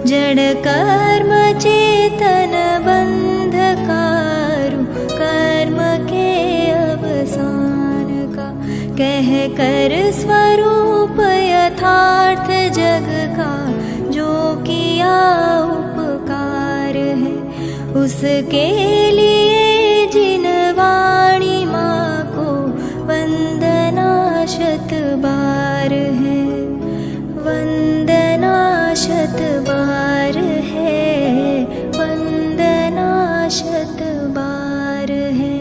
जड़ कर्म चेतन बंधकारु कर्म के अवसान का, कह कर स्वरूप यथार्थ जग का जो किया उपकार है, उसके लिए जिन वाणी माँ को वंदना शत बार है, वंदना शत बार है, वंदना शत बार है।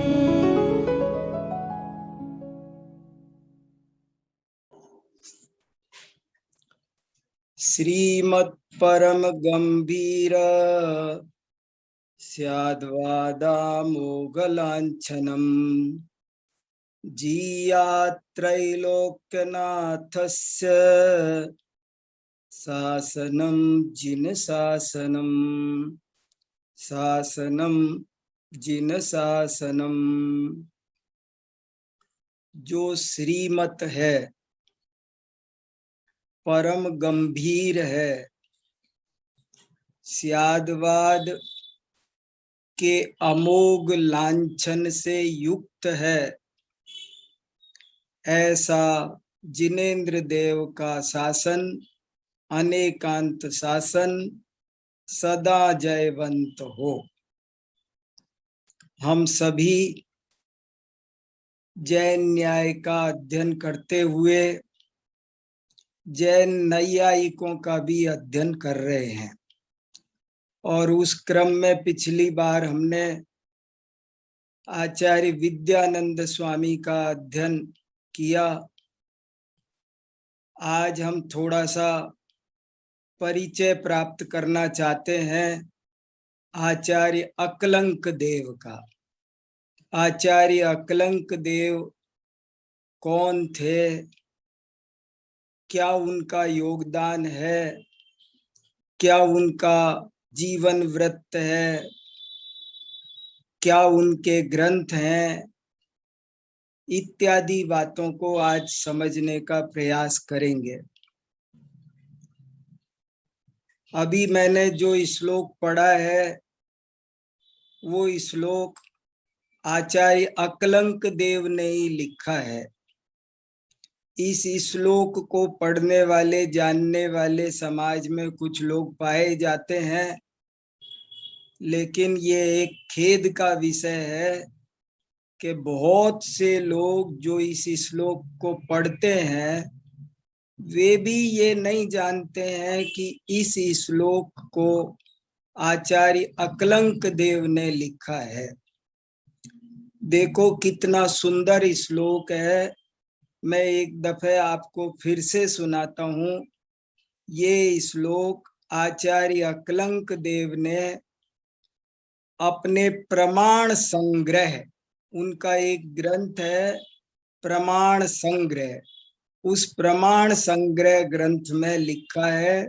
श्रीमत् परम गंभीर स्याद्वादामोघलाञ्छनम् जीयात्रैलोक्यनाथस्य शासनं जिन शासनं, शासनं जिन शासनं। जो श्रीमत है, परम गंभीर है, स्यादवाद के अमोघ लांछन से युक्त है, ऐसा जिनेन्द्र देव का शासन, अनेकांत शासन सदा जयवंत हो। हम सभी जैन न्याय का अध्ययन करते हुए जैन नैयायिकों का भी अध्ययन कर रहे हैं, और उस क्रम में पिछली बार हमने आचार्य विद्यानंद स्वामी का अध्ययन किया। आज हम थोड़ा सा परिचय प्राप्त करना चाहते हैं आचार्य अकलंक देव का। आचार्य अकलंक देव कौन थे, क्या उनका योगदान है, क्या उनका जीवन वृत्त है, क्या उनके ग्रंथ हैं, इत्यादि बातों को आज समझने का प्रयास करेंगे। अभी मैंने जो श्लोक पढ़ा है वो श्लोक आचार्य अकलंक देव ने ही लिखा है। इस श्लोक को पढ़ने वाले, जानने वाले समाज में कुछ लोग पाए जाते हैं, लेकिन ये एक खेद का विषय है कि बहुत से लोग जो इस श्लोक को पढ़ते हैं वे भी ये नहीं जानते हैं कि इस श्लोक को आचार्य अकलंक देव ने लिखा है। देखो कितना सुंदर श्लोक है। मैं एक दफे आपको फिर से सुनाता हूँ। ये श्लोक आचार्य अकलंक देव ने अपने प्रमाण संग्रह, उनका एक ग्रंथ है प्रमाण संग्रह, उस प्रमाण संग्रह ग्रंथ में लिखा है।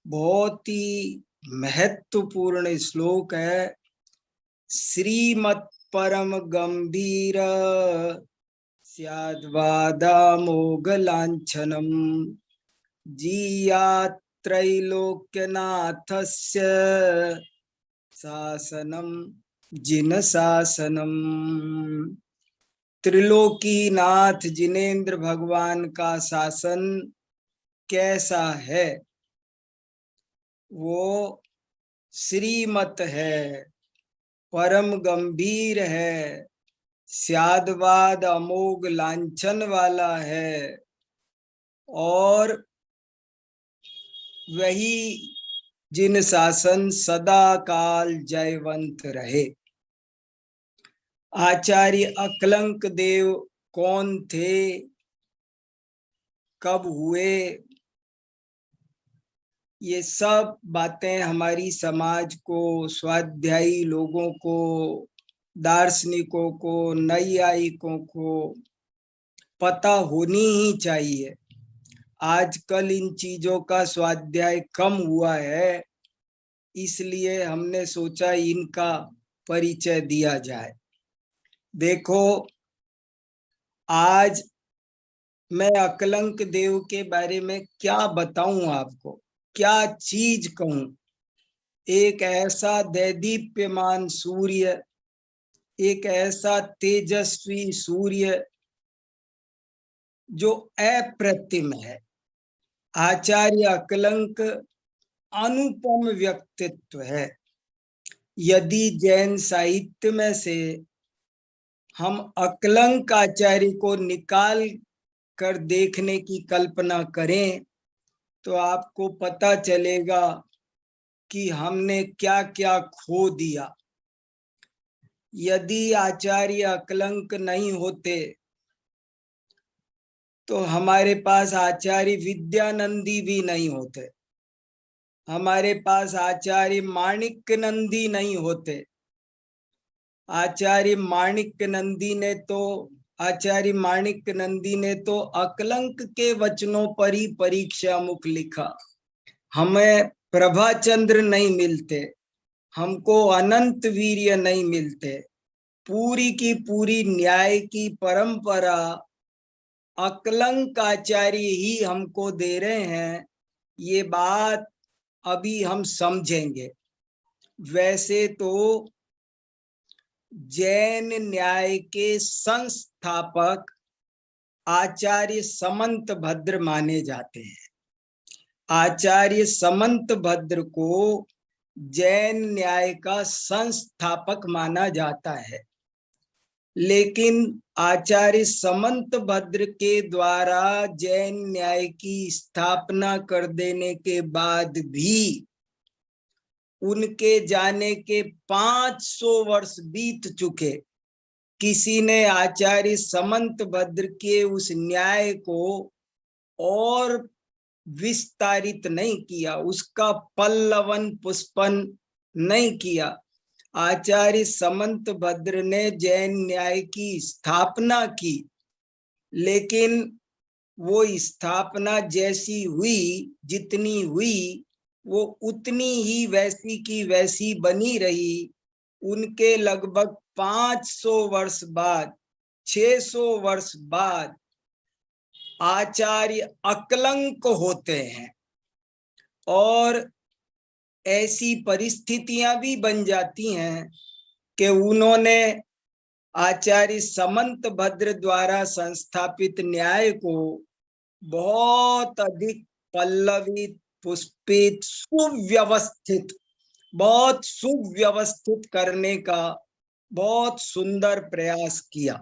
बहुत ही महत्वपूर्ण श्लोक है। श्रीमत् परम गंभीर स्याद्वादामोघ लांछनम जीयात्रैलोक्यनाथस्य शासनम जिन शासनम। त्रिलोकीनाथ जिनेन्द्र भगवान का शासन कैसा है? वो श्रीमत है, परम गंभीर है, स्यादवाद अमोघ लांछन वाला है, और वही जिन शासन सदा काल जयवंत रहे। आचार्य अकलंक देव कौन थे, कब हुए, ये सब बातें हमारी समाज को, स्वाध्यायी लोगों को, दार्शनिकों को, नैयायिकों को पता होनी ही चाहिए। आजकल इन चीजों का स्वाध्याय कम हुआ है, इसलिए हमने सोचा इनका परिचय दिया जाए। देखो, आज मैं अकलंक देव के बारे में क्या बताऊं आपको। क्या चीज कहूं। एक ऐसा दैदीप्यमान सूर्य, एक ऐसा तेजस्वी सूर्य जो अप्रतिम है। आचार्य अकलंक अनुपम व्यक्तित्व है। यदि जैन साहित्य में से हम अकलंक आचार्य को निकाल कर देखने की कल्पना करें तो आपको पता चलेगा कि हमने क्या क्या खो दिया। यदि आचार्य अकलंक नहीं होते तो हमारे पास आचार्य विद्यानंदी भी नहीं होते, हमारे पास आचार्य माणिक्य नंदी नहीं होते। आचार्य माणिक्य नंदी ने तो अकलंक के वचनों पर ही परीक्षा मुख लिखा। हमें प्रभाचंद्र नहीं मिलते, हमको अनंत वीर्य नहीं मिलते। पूरी की पूरी न्याय की परंपरा अकलंक आचार्य ही हमको दे रहे हैं। ये बात अभी हम समझेंगे। वैसे तो जैन न्याय के संस्थापक आचार्य समंत भद्र माने जाते हैं। आचार्य समंत भद्र को जैन न्याय का संस्थापक माना जाता है। लेकिन आचार्य समंत भद्र के द्वारा जैन न्याय की स्थापना कर देने के बाद भी उनके जाने के 500 वर्ष बीत चुके। किसी ने आचार्य समंत भद्र के उस न्याय को और विस्तारित नहीं किया, उसका पल्लवन पुष्पन नहीं किया। आचार्य समंत भद्र ने जैन न्याय की स्थापना की, लेकिन वो स्थापना जैसी हुई, जितनी हुई, वो उतनी ही वैसी की वैसी बनी रही। उनके लगभग 500 वर्ष बाद, 600 वर्ष बाद आचार्य अकलंक होते हैं। और ऐसी परिस्थितियां भी बन जाती हैं कि उन्होंने आचार्य समंत भद्र द्वारा संस्थापित न्याय को बहुत अधिक पल्लवित, पुष्पित, बहुत सुव्यवस्थित करने का बहुत सुंदर प्रयास किया।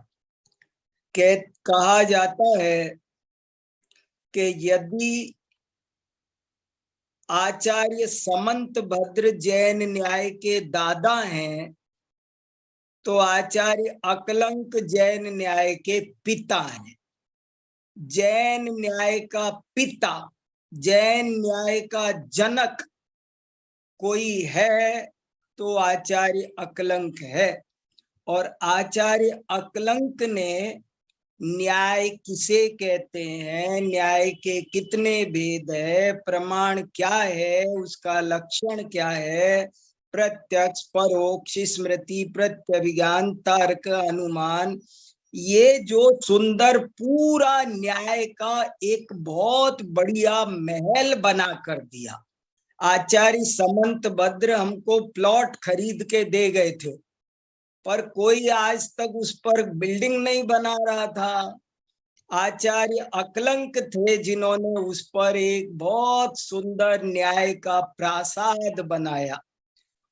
कहा जाता है कि यदि आचार्य समंत भद्र जैन न्याय के दादा हैं तो आचार्य अकलंक जैन न्याय के पिता हैं। जैन न्याय का पिता, जैन न्याय का जनक कोई है तो आचार्य अकलंक है। और आचार्य अकलंक ने न्याय किसे कहते हैं, न्याय के कितने भेद है, प्रमाण क्या है, उसका लक्षण क्या है, प्रत्यक्ष, परोक्ष, स्मृति, प्रत्यभिज्ञान, तर्क, अनुमान, ये जो सुंदर पूरा न्याय का एक बहुत बढ़िया महल बना कर दिया। आचार्य समंत भद्र हमको प्लॉट खरीद के दे गए थे, पर कोई आज तक उस पर बिल्डिंग नहीं बना रहा था। आचार्य अकलंक थे जिन्होंने उस पर एक बहुत सुंदर न्याय का प्रासाद बनाया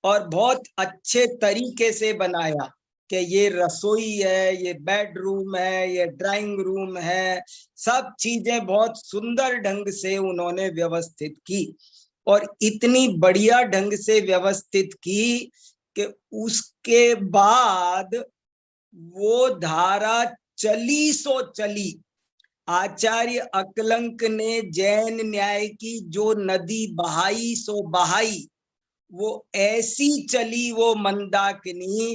और बहुत अच्छे तरीके से बनाया कि ये रसोई है, ये बेडरूम है, ये ड्राइंग रूम है, सब चीजें बहुत सुंदर ढंग से उन्होंने व्यवस्थित की। और इतनी बढ़िया ढंग से व्यवस्थित की कि उसके बाद वो धारा चली सो चली। आचार्य अकलंक ने जैन न्याय की जो नदी बहाई सो बहाई, वो ऐसी चली वो मंदाकिनी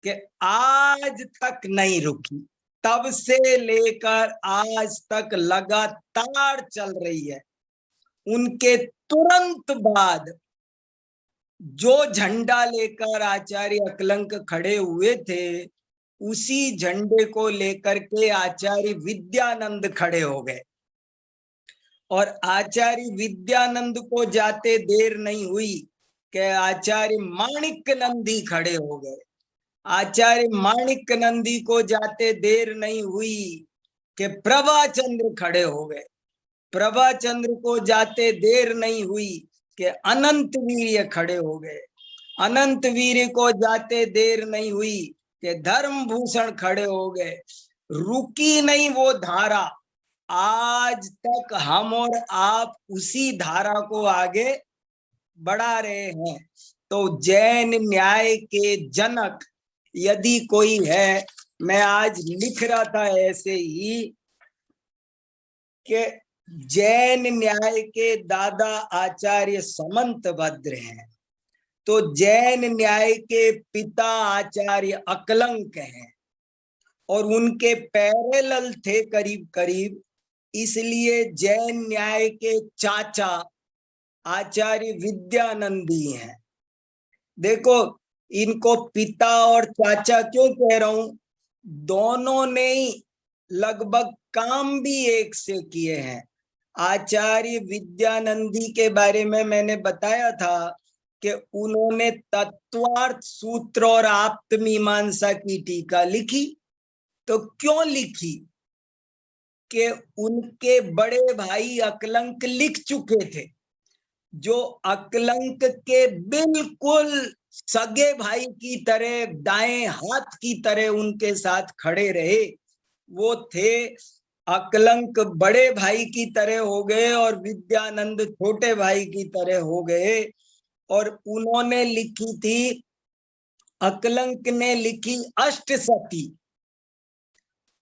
कि आज तक नहीं रुकी। तब से लेकर आज तक लगातार चल रही है। उनके तुरंत बाद जो झंडा लेकर आचार्य अकलंक खड़े हुए थे, उसी झंडे को लेकर के आचार्य विद्यानंद खड़े हो गए। और आचार्य विद्यानंद को जाते देर नहीं हुई कि आचार्य माणिक नंदी खड़े हो गए। आचार्य माणिक नंदी को जाते देर नहीं हुई कि प्रभाचंद्र खड़े हो गए। प्रभाचंद्र को जाते देर नहीं हुई कि अनंत वीर्य खड़े हो गए। अनंत वीर्य को जाते देर नहीं हुई कि धर्मभूषण खड़े हो गए। रुकी नहीं वो धारा, आज तक हम और आप उसी धारा को आगे बढ़ा रहे हैं। तो जैन न्याय के जनक यदि कोई है, मैं आज लिख रहा था ऐसे ही कि जैन न्याय के दादा आचार्य समंतभद्र हैं, तो जैन न्याय के पिता आचार्य अकलंक हैं और उनके पैरेलल थे करीब करीब, इसलिए जैन न्याय के चाचा आचार्य विद्यानंदी हैं। देखो, इनको पिता और चाचा क्यों कह रहा हूं, दोनों ने ही लगभग काम भी एक से किए हैं। आचार्य विद्यानंदी के बारे में मैंने बताया था कि उन्होंने तत्वार्थ सूत्र और आप्त मीमांसा की टीका लिखी। तो क्यों लिखी कि उनके बड़े भाई अकलंक लिख चुके थे, जो अकलंक के बिल्कुल सगे भाई की तरह, दाएं हाथ की तरह उनके साथ खड़े रहे। वो थे अकलंक बड़े भाई की तरह हो गए और विद्यानंद छोटे भाई की तरह हो गए। और उन्होंने लिखी थी, अकलंक ने लिखी अष्टसती,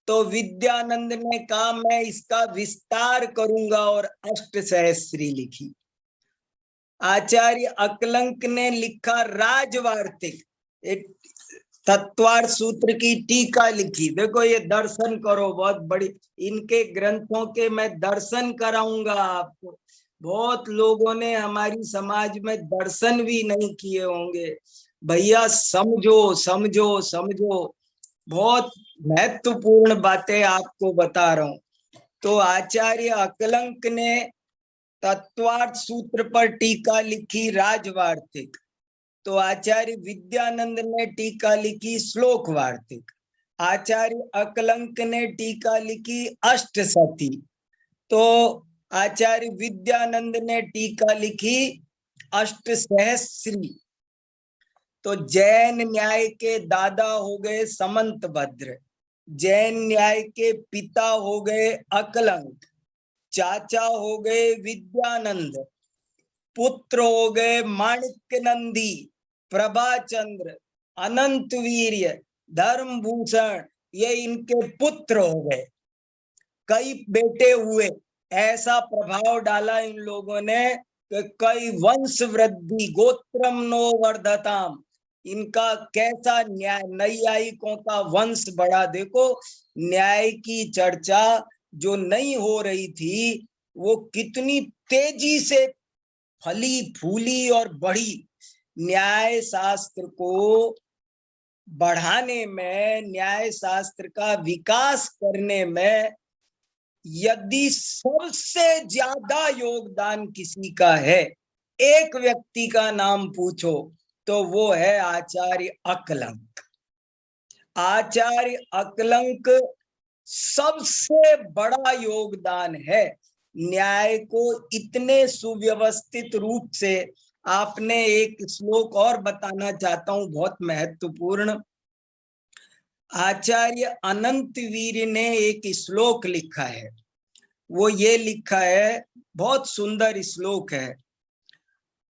तो विद्यानंद ने कहा मैं इसका विस्तार करूंगा और अष्टसहस्री लिखी। आचार्य अकलंक ने लिखा राजवार्तिक, एक तत्वार्थ सूत्र की टीका लिखी। देखो ये दर्शन करो, बहुत बड़ी, इनके ग्रंथों के मैं दर्शन कराऊंगा आपको। बहुत लोगों ने हमारी समाज में दर्शन भी नहीं किए होंगे। भैया समझो समझो समझो, बहुत महत्वपूर्ण बातें आपको बता रहा हूं। तो आचार्य अकलंक ने तत्वार्थ सूत्र पर टीका लिखी राजवार्तिक, तो आचार्य विद्यानंद ने टीका लिखी श्लोक वार्तिक, आचार्य अकलंक ने टीका लिखी अष्टसती, तो आचार्य विद्यानंद ने टीका लिखी अष्टसहस्री। तो जैन न्याय के दादा हो गए समंतभद्र, जैन न्याय के पिता हो गए अकलंक, चाचा हो गए विद्यानंद, पुत्र हो गए माणिक्य नंदी, प्रभाचंद्र, अनंत वीर्य, धर्मभूषण, ये इनके पुत्र हो गए। कई बेटे हुए, ऐसा प्रभाव डाला इन लोगों ने कि कई वंश वृद्धि, गोत्रम नो वर्धताम, इनका कैसा न्याय, नैयायिकों का वंश बढ़ा। देखो न्याय की चर्चा जो नहीं हो रही थी, वो कितनी तेजी से फली फूली और बढ़ी। न्याय शास्त्र को बढ़ाने में, न्याय शास्त्र का विकास करने में यदि सबसे ज्यादा योगदान किसी का है, एक व्यक्ति का नाम पूछो तो वो है आचार्य अकलंक। आचार्य अकलंक सबसे बड़ा योगदान है न्याय को इतने सुव्यवस्थित रूप से। आपने एक श्लोक और बताना चाहता हूं, बहुत महत्वपूर्ण। आचार्य अनंत वीर ने एक श्लोक लिखा है, वो ये लिखा है, बहुत सुंदर श्लोक है।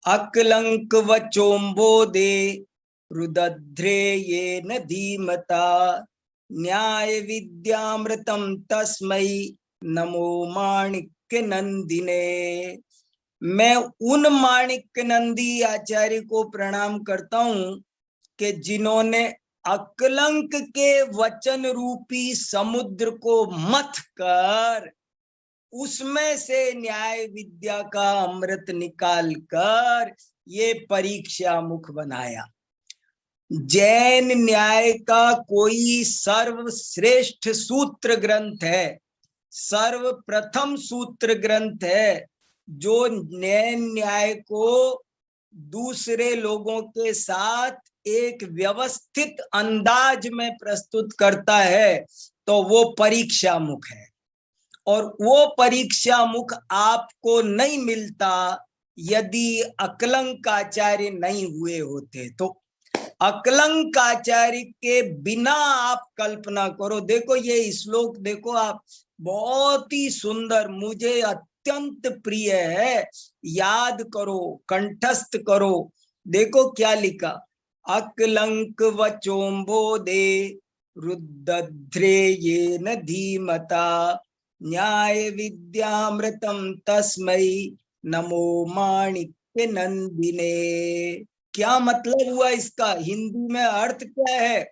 अकलंक वचोम्बोदे रुदध्रे ये न धीमता, न्याय विद्यामृतम तस्मै नमो माणिक्य नंदिने। मैं उन माणिक्य नंदी आचार्य को प्रणाम करता हूं कि जिन्होंने अकलंक के वचन रूपी समुद्र को मथ कर उसमें से न्याय विद्या का अमृत निकाल कर ये परीक्षा मुख बनाया। जैन न्याय का कोई सर्वश्रेष्ठ सूत्र ग्रंथ है सर्वप्रथम सूत्र ग्रंथ है जो न्याय को दूसरे लोगों के साथ एक व्यवस्थित अंदाज में प्रस्तुत करता है, तो वो परीक्षा मुख है। और वो परीक्षा मुख आपको नहीं मिलता यदि अकलंकाचार्य नहीं हुए होते। तो अकलंकाचार्य के बिना आप कल्पना करो, देखो ये श्लोक देखो आप, बहुत ही सुंदर, मुझे अत्यंत प्रिय है, याद करो, कंठस्थ करो। देखो क्या लिखा, अकलंक वचोम्बोदे रुद्धध्रे येन धीमता न्याय विद्यामृतम तस्मै नमो माणिक्य नंदिने। क्या मतलब हुआ इसका? हिंदी में अर्थ क्या है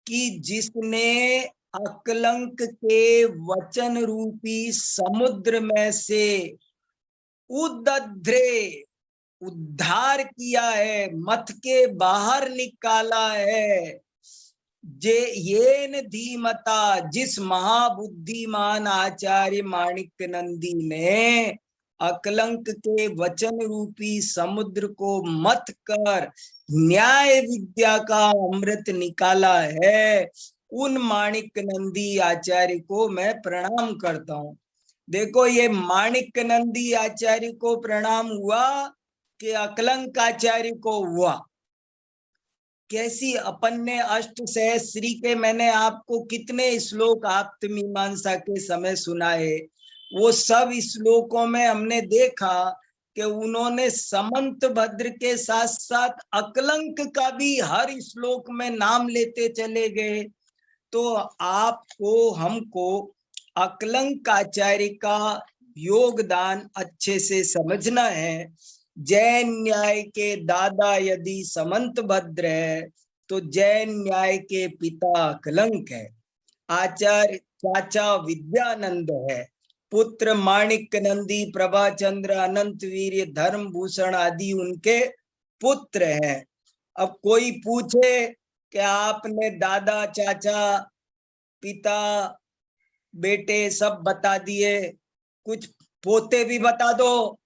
कि जिसने अकलंक के वचन रूपी समुद्र में से उद्ध्रे उद्धार किया है, मथ के बाहर निकाला है, जे येन धीमता, जिस महाबुद्धिमान आचार्य माणिक्य नंदी ने अकलंक के वचन रूपी समुद्र को मथ कर न्याय विद्या का अमृत निकाला है, उन माणिक्य नंदी आचार्य को मैं प्रणाम करता हूं। देखो ये माणिक्य नंदी आचार्य को प्रणाम हुआ कि अकलंक आचार्य को हुआ? कैसी अपन ने अष्ट सहस्त्री के मैंने आपको कितने श्लोक आप्त मीमांसा के समय सुनाए, वो सब श्लोकों में हमने देखा कि उन्होंने समंत भद्र के साथ साथ अकलंक का भी हर श्लोक में नाम लेते चले गए। तो आपको हमको अकलंक आचार्य का योगदान अच्छे से समझना है। जैन न्याय के दादा यदि समंत भद्र है तो जैन न्याय के पिता अकलंक है। आचार्य चाचा विद्यानंद है, पुत्र माणिक्य नंदी, प्रभाचंद्र, अनंत वीर्य, धर्म भूषण आदि उनके पुत्र हैं। अब कोई पूछे कि आपने दादा, चाचा, पिता, बेटे सब बता दिए, कुछ पोते भी बता दो,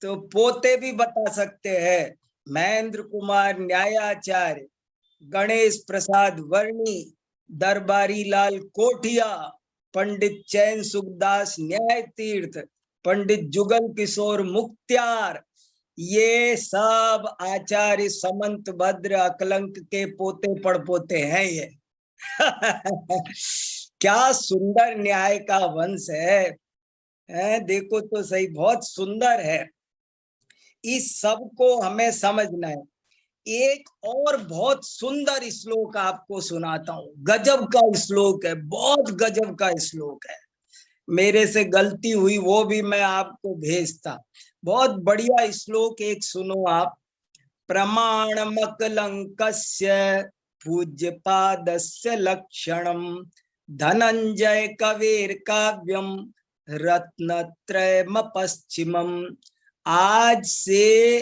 तो पोते भी बता सकते हैं। महेंद्र कुमार न्यायाचार्य, गणेश प्रसाद वर्णी, दरबारी लाल कोठिया, पंडित चैन सुखदास न्याय तीर्थ, पंडित जुगल किशोर मुक्त्यार, ये सब आचार्य समंत भद्र अकलंक के पोते पड़पोते हैं ये। क्या सुंदर न्याय का वंश है, देखो तो सही, बहुत सुंदर है। इस सब को हमें समझना है। एक और बहुत सुंदर श्लोक आपको सुनाता हूं, गजब का श्लोक है, बहुत गजब का श्लोक है। मेरे से गलती हुई वो भी मैं आपको भेजता, बहुत बढ़िया श्लोक एक सुनो आप। प्रमाणमकलंकस्य पूज्यपादस्य लक्षणम धनंजय कवेर काव्यम रत्नत्रयम पश्चिमम। आज से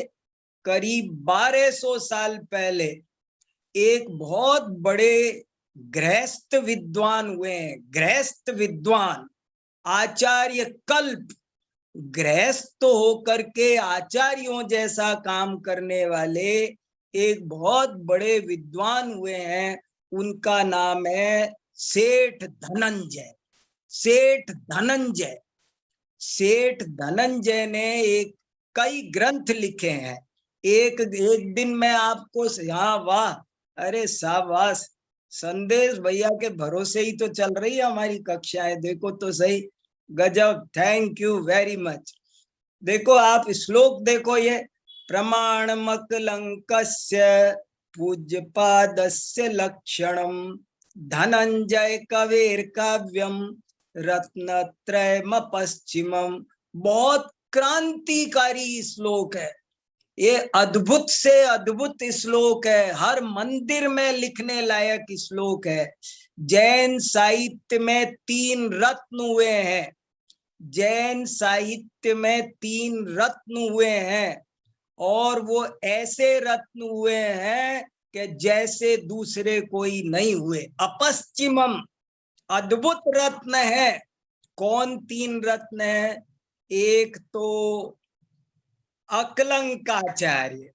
करीब 1200 साल पहले एक बहुत बड़े गृहस्थ विद्वान हुए हैं, गृहस्थ विद्वान, आचार्य कल्प, गृहस्थ होकर के आचार्यों जैसा काम करने वाले एक बहुत बड़े विद्वान हुए हैं। उनका नाम है सेठ धनंजय। सेठ धनंजय, सेठ धनंजय ने एक कई ग्रंथ लिखे हैं। एक दिन मैं आपको, हाँ वाह, अरे शाबाश, संदेश भैया के भरोसे ही तो चल रही है हमारी कक्षाएं, देखो तो सही, गजब, थैंक यू वेरी मच। देखो आप श्लोक देखो, ये प्रमाणमकलंकस्य पूज्यपादस्य लक्षणम धनंजय कवेर काव्यम रत्नत्रयम पश्चिमम। बहुत क्रांतिकारी श्लोक है ये, अद्भुत से अद्भुत श्लोक है, हर मंदिर में लिखने लायक श्लोक है। जैन साहित्य में 3 रत्न हुए हैं, जैन साहित्य में 3 रत्न हुए हैं, और वो ऐसे रत्न हुए हैं कि जैसे दूसरे कोई नहीं हुए। अपश्चिमम, अद्भुत रत्न है। कौन 3 रत्न है? एक तो अकलंकाचार्य,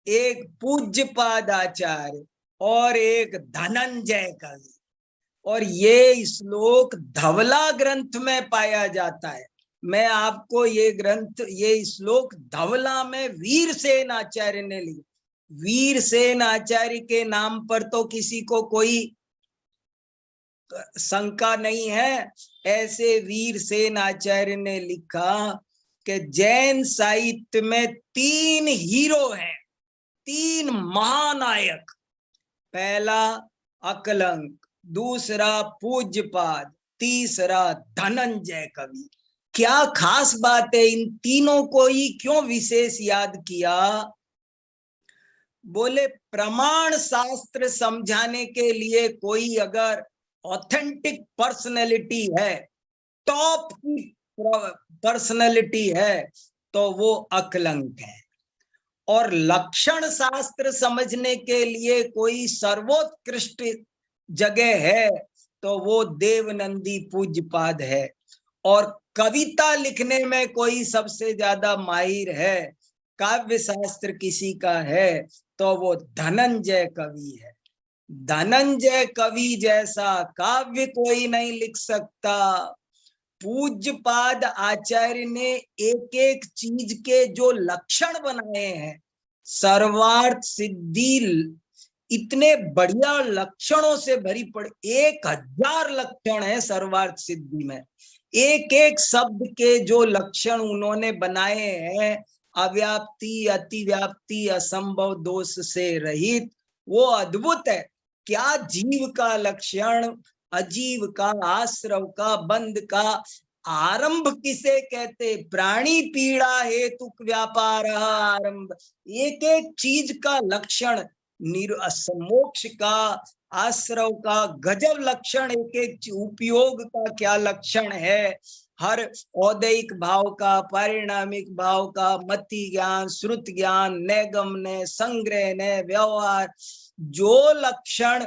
एक पूज्यपाद आचार्य और एक धनंजय कवि। और ये श्लोक धवला ग्रंथ में पाया जाता है। मैं आपको ये ग्रंथ, ये श्लोक धवला में वीरसेन आचार्य ने लिखा। वीरसेन आचार्य के नाम पर तो किसी को कोई शंका नहीं है। ऐसे वीरसेन आचार्य ने लिखा कि जैन साहित्य में 3 हीरो हैं, 3 महानायक। पहला अकलंक, दूसरा पूज्यपाद, तीसरा धनंजय कवि। क्या खास बात है? इन तीनों को ही क्यों विशेष याद किया? बोले प्रमाण शास्त्र समझाने के लिए कोई अगर ऑथेंटिक पर्सनैलिटी है, टॉप की पर्सनैलिटी है, तो वो अकलंक है। और लक्षण शास्त्र समझने के लिए कोई सर्वोत्कृष्ट जगह है, तो वो देवनंदी पूज्यपाद है। और कविता लिखने में कोई सबसे ज्यादा माहिर है, काव्य शास्त्र किसी का है, तो वो धनंजय कवि है। धनंजय कवि जैसा काव्य कोई नहीं लिख सकता। पूज्यपाद आचार्य ने एक एक चीज के जो लक्षण बनाए हैं, सर्वार्थ सिद्धि, इतने बढ़िया लक्षणों से भरी पड़ी। 1000 लक्षण है सर्वार्थ सिद्धि में। एक एक शब्द के जो लक्षण उन्होंने बनाए हैं, अव्याप्ति, अतिव्याप्ति, असंभव, दोष से रहित, वो अद्भुत है। क्या जीव का लक्षण, अजीव का, आश्रव का, बंध का, आरंभ किसे कहते? प्राणी पीड़ा हेतु व्यापार आरंभ। एक एक चीज का लक्षण, मोक्ष का, आश्रव का, गजब लक्षण। एक एक उपयोग का क्या लक्षण है, हर औदैहिक भाव का, पारिणामिक भाव का, मति ज्ञान, श्रुत ज्ञान, नैगम्य, संग्रह, ने व्यवहार, जो लक्षण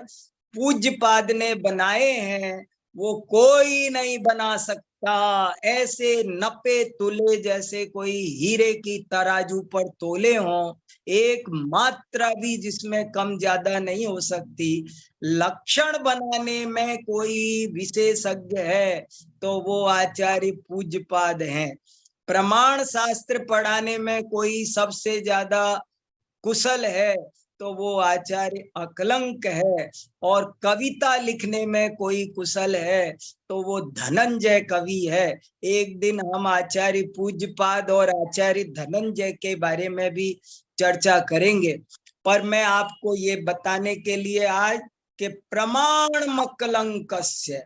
पूज्यपाद ने बनाए हैं वो कोई नहीं बना सकता। ऐसे नपे तुले जैसे कोई हीरे की तराजू पर तोले हों, एक मात्रा भी जिसमें कम ज्यादा नहीं हो सकती। लक्षण बनाने में कोई विशेषज्ञ है तो वो आचार्य पूज्यपाद हैं। प्रमाण शास्त्र पढ़ाने में कोई सबसे ज्यादा कुशल है तो वो आचार्य अकलंक है। और कविता लिखने में कोई कुशल है तो वो धनंजय कवि है। एक दिन हम आचार्य पूज्यपाद और आचार्य धनंजय के बारे में भी चर्चा करेंगे। पर मैं आपको ये बताने के लिए आज कि प्रमाण अकलंकस्य,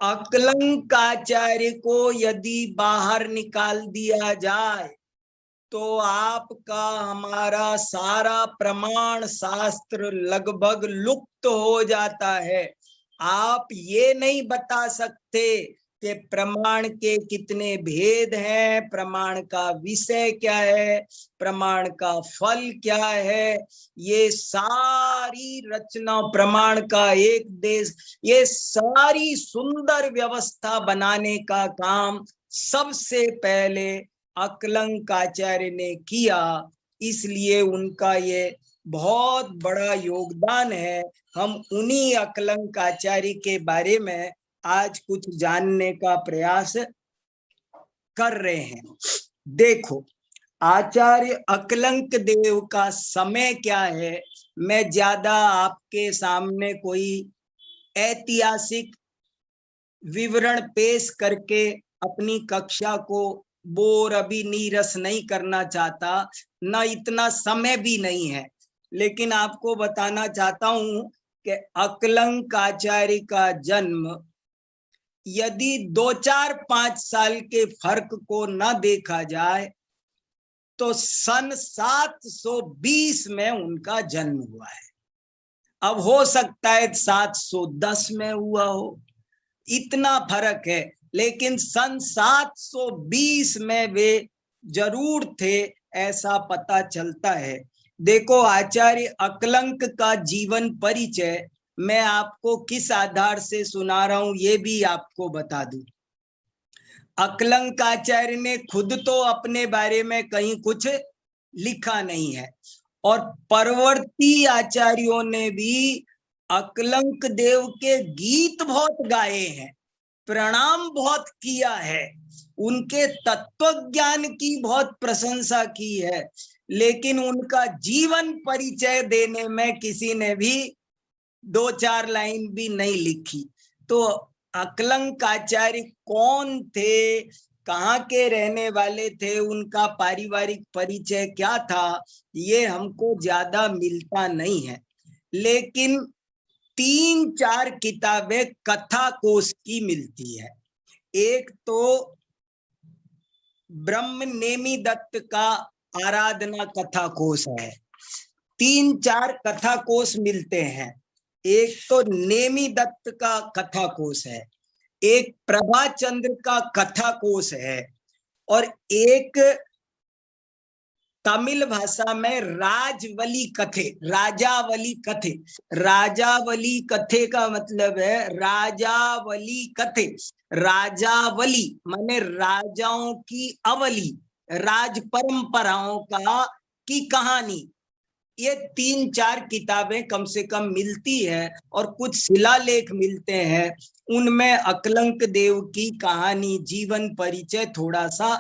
अकलंकाचार्य को यदि बाहर निकाल दिया जाए तो आपका हमारा सारा प्रमाण शास्त्र लगभग लुप्त हो जाता है। आप ये नहीं बता सकते कि प्रमाण के कितने भेद हैं, प्रमाण का विषय क्या है, प्रमाण का फल क्या है। ये सारी रचना, प्रमाण का एक देश, ये सारी सुंदर व्यवस्था बनाने का काम सबसे पहले अकलंकाचार्य ने किया। इसलिए उनका ये बहुत बड़ा योगदान है। हम उन्हीं अकलंकाचार्य के बारे में आज कुछ जानने का प्रयास कर रहे हैं। देखो, आचार्य अकलंक देव का समय क्या है, मैं ज्यादा आपके सामने कोई ऐतिहासिक विवरण पेश करके अपनी कक्षा को बोर अभी नीरस नहीं करना चाहता, ना इतना समय भी नहीं है। लेकिन आपको बताना चाहता हूं कि अकलंकाचार्य का जन्म यदि 2-4-5 साल के फर्क को न देखा जाए तो सन 720 में उनका जन्म हुआ है। अब हो सकता है 710 में हुआ हो, इतना फर्क है। लेकिन सन 720 में वे जरूर थे, ऐसा पता चलता है। देखो, आचार्य अकलंक का जीवन परिचय मैं आपको किस आधार से सुना रहा हूं ये भी आपको बता दूं। अकलंक आचार्य ने खुद तो अपने बारे में कहीं कुछ लिखा नहीं है, और परवर्ती आचार्यों ने भी अकलंक देव के गीत बहुत गाए हैं, प्रणाम बहुत किया है, उनके तत्व ज्ञान की बहुत प्रशंसा की है, लेकिन उनका जीवन परिचय देने में किसी ने भी 2-4 लाइन भी नहीं लिखी। तो अकलंक आचार्य कौन थे, कहाँ के रहने वाले थे, उनका पारिवारिक परिचय क्या था, ये हमको ज्यादा मिलता नहीं है। लेकिन 3-4 किताबें कथा कोश की मिलती है। एक तो ब्रह्म नेमी दत्त का आराधना कथा कोश है, 3-4 कथा कोश मिलते हैं। एक तो नेमी दत्त का कथा कोश है, एक प्रभा चंद्र का कथा कोश है, और एक तमिल भाषा में राजवली कथे, राजावली कथे। राजावली कथे का मतलब है राजावली कथे, राजावली माने राजाओं की अवली, राज परंपराओं का की कहानी। ये 3-4 किताबें कम से कम मिलती है, और कुछ शिलालेख मिलते हैं, उनमें अकलंक देव की कहानी, जीवन परिचय थोड़ा सा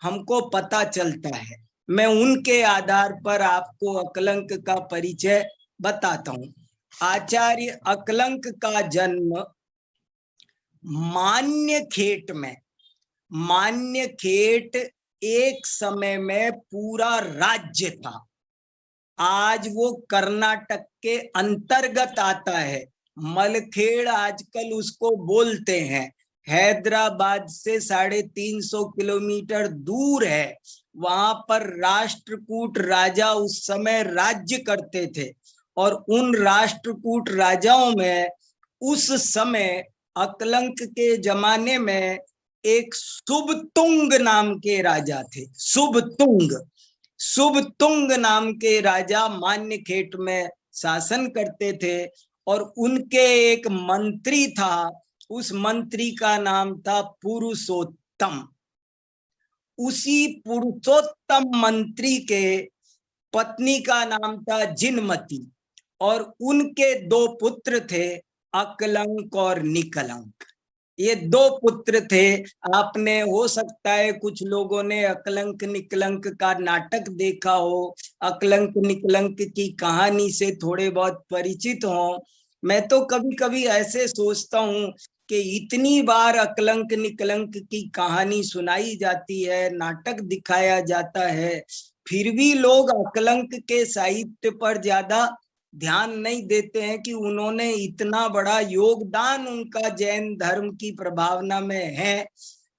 हमको पता चलता है। मैं उनके आधार पर आपको अकलंक का परिचय बताता हूँ। आचार्य अकलंक का जन्म मान्यखेट में, मान्यखेट एक समय में पूरा राज्य था, आज वो कर्नाटक के अंतर्गत आता है। मलखेड़ आजकल उसको बोलते हैं, हैदराबाद से 350 किलोमीटर दूर है। वहां पर राष्ट्रकूट राजा उस समय राज्य करते थे, और उन राष्ट्रकूट राजाओं में उस समय अकलंक के जमाने में एक शुभतुंग नाम के राजा थे। शुभतुंग नाम के राजा मान्यखेट में शासन करते थे, और उनके एक मंत्री था, उस मंत्री का नाम था पुरुषोत्तम। उसी पुरुषोत्तम मंत्री के पत्नी का नाम था जिनमती, और उनके 2 पुत्र थे, अकलंक और निकलंक। ये 2 पुत्र थे। आपने, हो सकता है कुछ लोगों ने अकलंक निकलंक का नाटक देखा हो, अकलंक निकलंक की कहानी से थोड़े बहुत परिचित हो। मैं तो कभी कभी ऐसे सोचता हूँ कि इतनी बार अकलंक निकलंक की कहानी सुनाई जाती है, नाटक दिखाया जाता है, फिर भी लोग अकलंक के साहित्य पर ज्यादा ध्यान नहीं देते हैं कि उन्होंने इतना बड़ा योगदान उनका जैन धर्म की प्रभावना में है।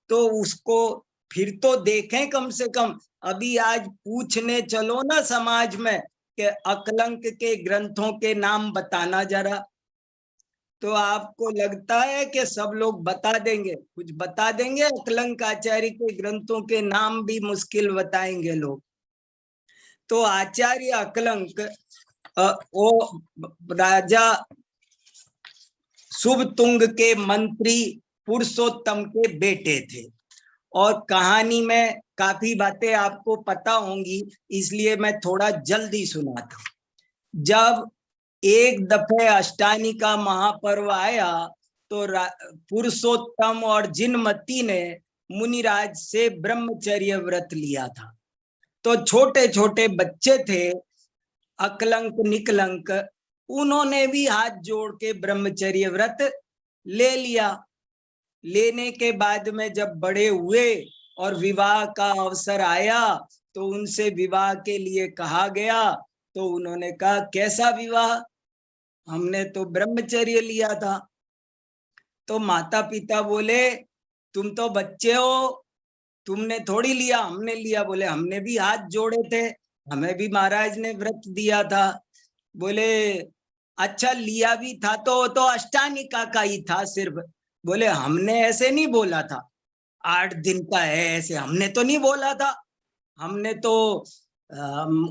तो उसको फिर तो देखें कम से कम। अभी आज पूछने चलो ना समाज में कि अकलंक के ग्रंथों के नाम बताना जरा, तो आपको लगता है कि सब लोग बता देंगे? कुछ बता देंगे? अकलंक आचार्य के ग्रंथों के नाम भी मुश्किल बताएंगे लोग। तो आचार्य अकलंक वो राजा शुभतुंग के मंत्री पुरुषोत्तम के बेटे थे। और कहानी में काफी बातें आपको पता होंगी, इसलिए मैं थोड़ा जल्दी सुनाता हूं। जब एक दफे अष्टानी का महापर्व आया तो पुरुषोत्तम और जिनमती ने मुनिराज से ब्रह्मचर्य व्रत लिया था। तो छोटे छोटे बच्चे थे, अकलंक निकलंक, उन्होंने भी हाथ जोड़ के ब्रह्मचर्य व्रत ले लिया। लेने के बाद में जब बड़े हुए और विवाह का अवसर आया तो उनसे विवाह के लिए कहा गया, तो उन्होंने कहा कैसा विवाह, हमने तो ब्रह्मचर्य लिया था। तो माता पिता बोले तुम तो बच्चे हो, तुमने थोड़ी लिया, हमने लिया। बोले हमने भी हाथ जोड़े थे, हमें भी महाराज ने व्रत दिया था। बोले अच्छा लिया भी था तो अष्टानिका का ही था सिर्फ। बोले हमने ऐसे नहीं बोला था, 8 दिन का है ऐसे हमने तो नहीं बोला था, हमने तो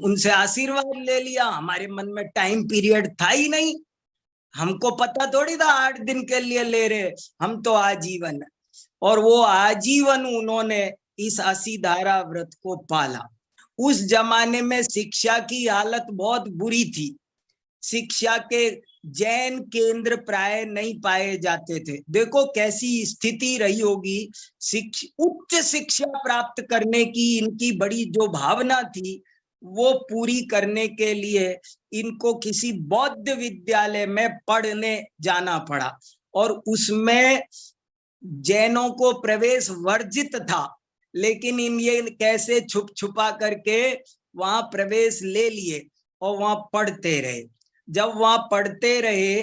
उनसे आशीर्वाद ले लिया, हमारे मन में टाइम पीरियड था ही नहीं। हमको पता थोड़ी था 8 दिन के लिए ले रहे, हम तो आजीवन। और वो आजीवन उन्होंने इस 80 धारा व्रत को पाला। उस जमाने में शिक्षा की हालत बहुत बुरी थी। शिक्षा के जैन केंद्र प्राय नहीं पाए जाते थे। देखो कैसी स्थिति रही होगी। उच्च शिक्षा प्राप्त करने की इनकी बड़ी जो भावना थी, वो पूरी करने के लिए इनको किसी बौद्ध विद्यालय में पढ़ने जाना पड़ा। और उसमें जैनों को प्रवेश वर्जित था, लेकिन इन ये कैसे छुप छुपा करके वहां प्रवेश ले लिए और वहां पढ़ते रहे। जब वहां पढ़ते रहे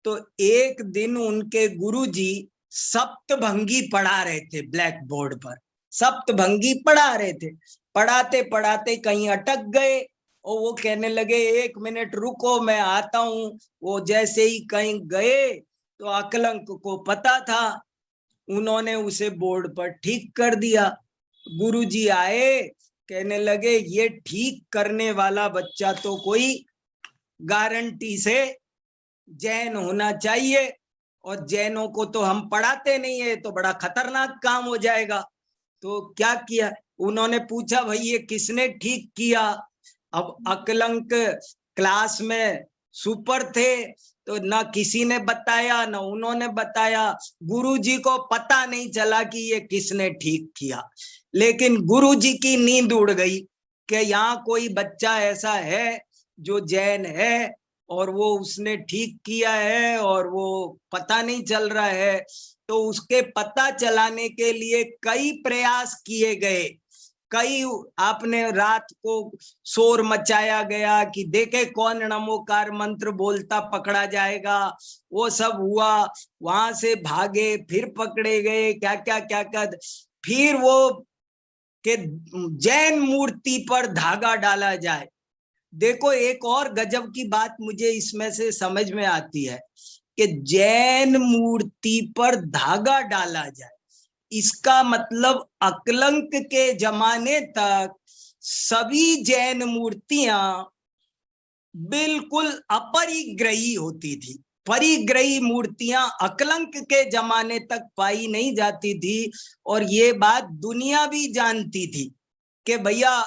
तो एक दिन उनके गुरुजी सप्तभंगी पढ़ा रहे थे, ब्लैक बोर्ड पर सप्तभंगी पढ़ा रहे थे। पढ़ाते पढ़ाते कहीं अटक गए और वो कहने लगे 1 मिनट रुको मैं आता हूं। वो जैसे ही कहीं गए तो अकलंक को पता था, उन्होंने उसे बोर्ड पर ठीक कर दिया। गुरुजी आए, कहने लगे ये ठीक करने वाला बच्चा तो कोई गारंटी से जैन होना चाहिए, और जैनों को तो हम पढ़ाते नहीं है, तो बड़ा खतरनाक काम हो जाएगा। तो क्या किया, उन्होंने पूछा भाई ये किसने ठीक किया। अब अकलंक क्लास में सुपर थे, तो ना किसी ने बताया ना उन्होंने बताया। गुरुजी को पता नहीं चला कि ये किसने ठीक किया। लेकिन गुरुजी की नींद उड़ गई कि यहाँ कोई बच्चा ऐसा है जो जैन है और वो उसने ठीक किया है और वो पता नहीं चल रहा है। तो उसके पता चलाने के लिए कई प्रयास किए गए। कई आपने रात को शोर मचाया गया कि देखे कौन नमोकार मंत्र बोलता पकड़ा जाएगा। वो सब हुआ, वहां से भागे, फिर पकड़े गए, क्या क्या क्या क्या। फिर वो के जैन मूर्ति पर धागा डाला जाए। देखो एक और गजब की बात मुझे इसमें से समझ में आती है कि जैन मूर्ति पर धागा डाला जाए, इसका मतलब अकलंक के जमाने तक सभी जैन मूर्तियां बिल्कुल अपरिग्रही होती थी। परिग्रही मूर्तियां अकलंक के जमाने तक पाई नहीं जाती थी। और ये बात दुनिया भी जानती थी कि भैया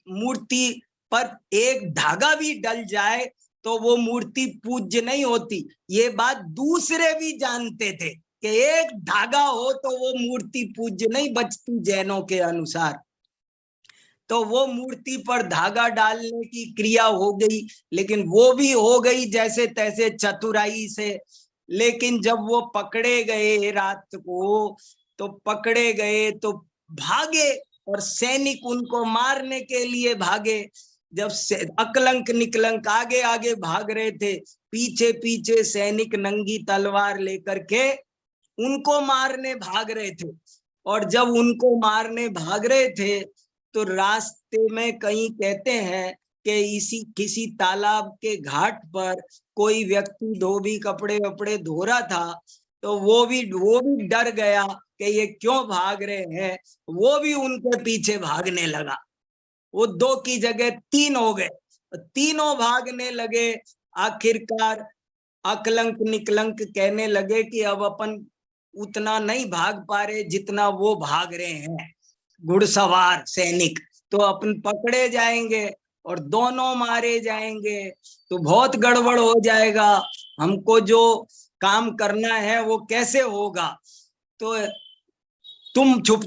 मूर्ति पर एक धागा भी डल जाए तो वो मूर्ति पूज्य नहीं होती। ये बात दूसरे भी जानते थे कि एक धागा हो तो वो मूर्ति पूज्य नहीं बचती जैनों के अनुसार। तो वो मूर्ति पर धागा डालने की क्रिया हो गई, लेकिन वो भी हो गई जैसे तैसे चतुराई से। लेकिन जब वो पकड़े गए रात को, तो पकड़े गए तो भागे और सैनिक उनको मारने के लिए भागे। जब अकलंक निकलंक आगे आगे भाग रहे थे, पीछे पीछे सैनिक नंगी तलवार लेकर के उनको मारने भाग रहे थे। और जब उनको मारने भाग रहे थे तो रास्ते में कहीं कहते हैं कि इसी किसी तालाब के घाट पर कोई व्यक्ति धोबी कपड़े वपड़े धो रहा था। तो वो भी डर गया कि ये क्यों भाग रहे हैं, वो भी उनके पीछे भागने लगा। वो 2 की जगह 3 हो गए, तीनों भागने लगे। आखिरकार अकलंक निकलंक कहने लगे कि अब अपन उतना नहीं भाग पा रहे जितना वो भाग रहे हैं घुड़सवार सैनिक, तो अपन पकड़े जाएंगे और दोनों मारे जाएंगे, तो बहुत गड़बड़ हो जाएगा। हमको जो काम करना है वो कैसे होगा। तो तुम छुप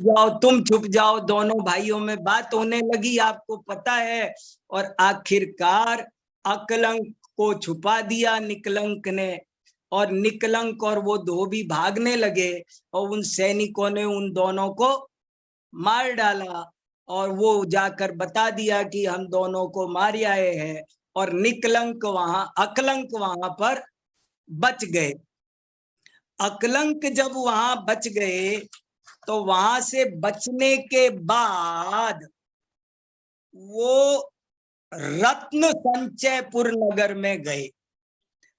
जाओ, दोनों भाइयों में बात होने लगी, आपको पता है। और आखिरकार अकलंक को छुपा दिया निकलंक ने, और निकलंक और वो धोबी भागने लगे और उन सैनिकों ने उन दोनों को मार डाला। और वो जाकर बता दिया कि हम दोनों को मार आए हैं, और अकलंक वहां पर बच गए। अकलंक जब वहां बच गए तो वहां से बचने के बाद वो रत्न संचयपुर नगर में गए।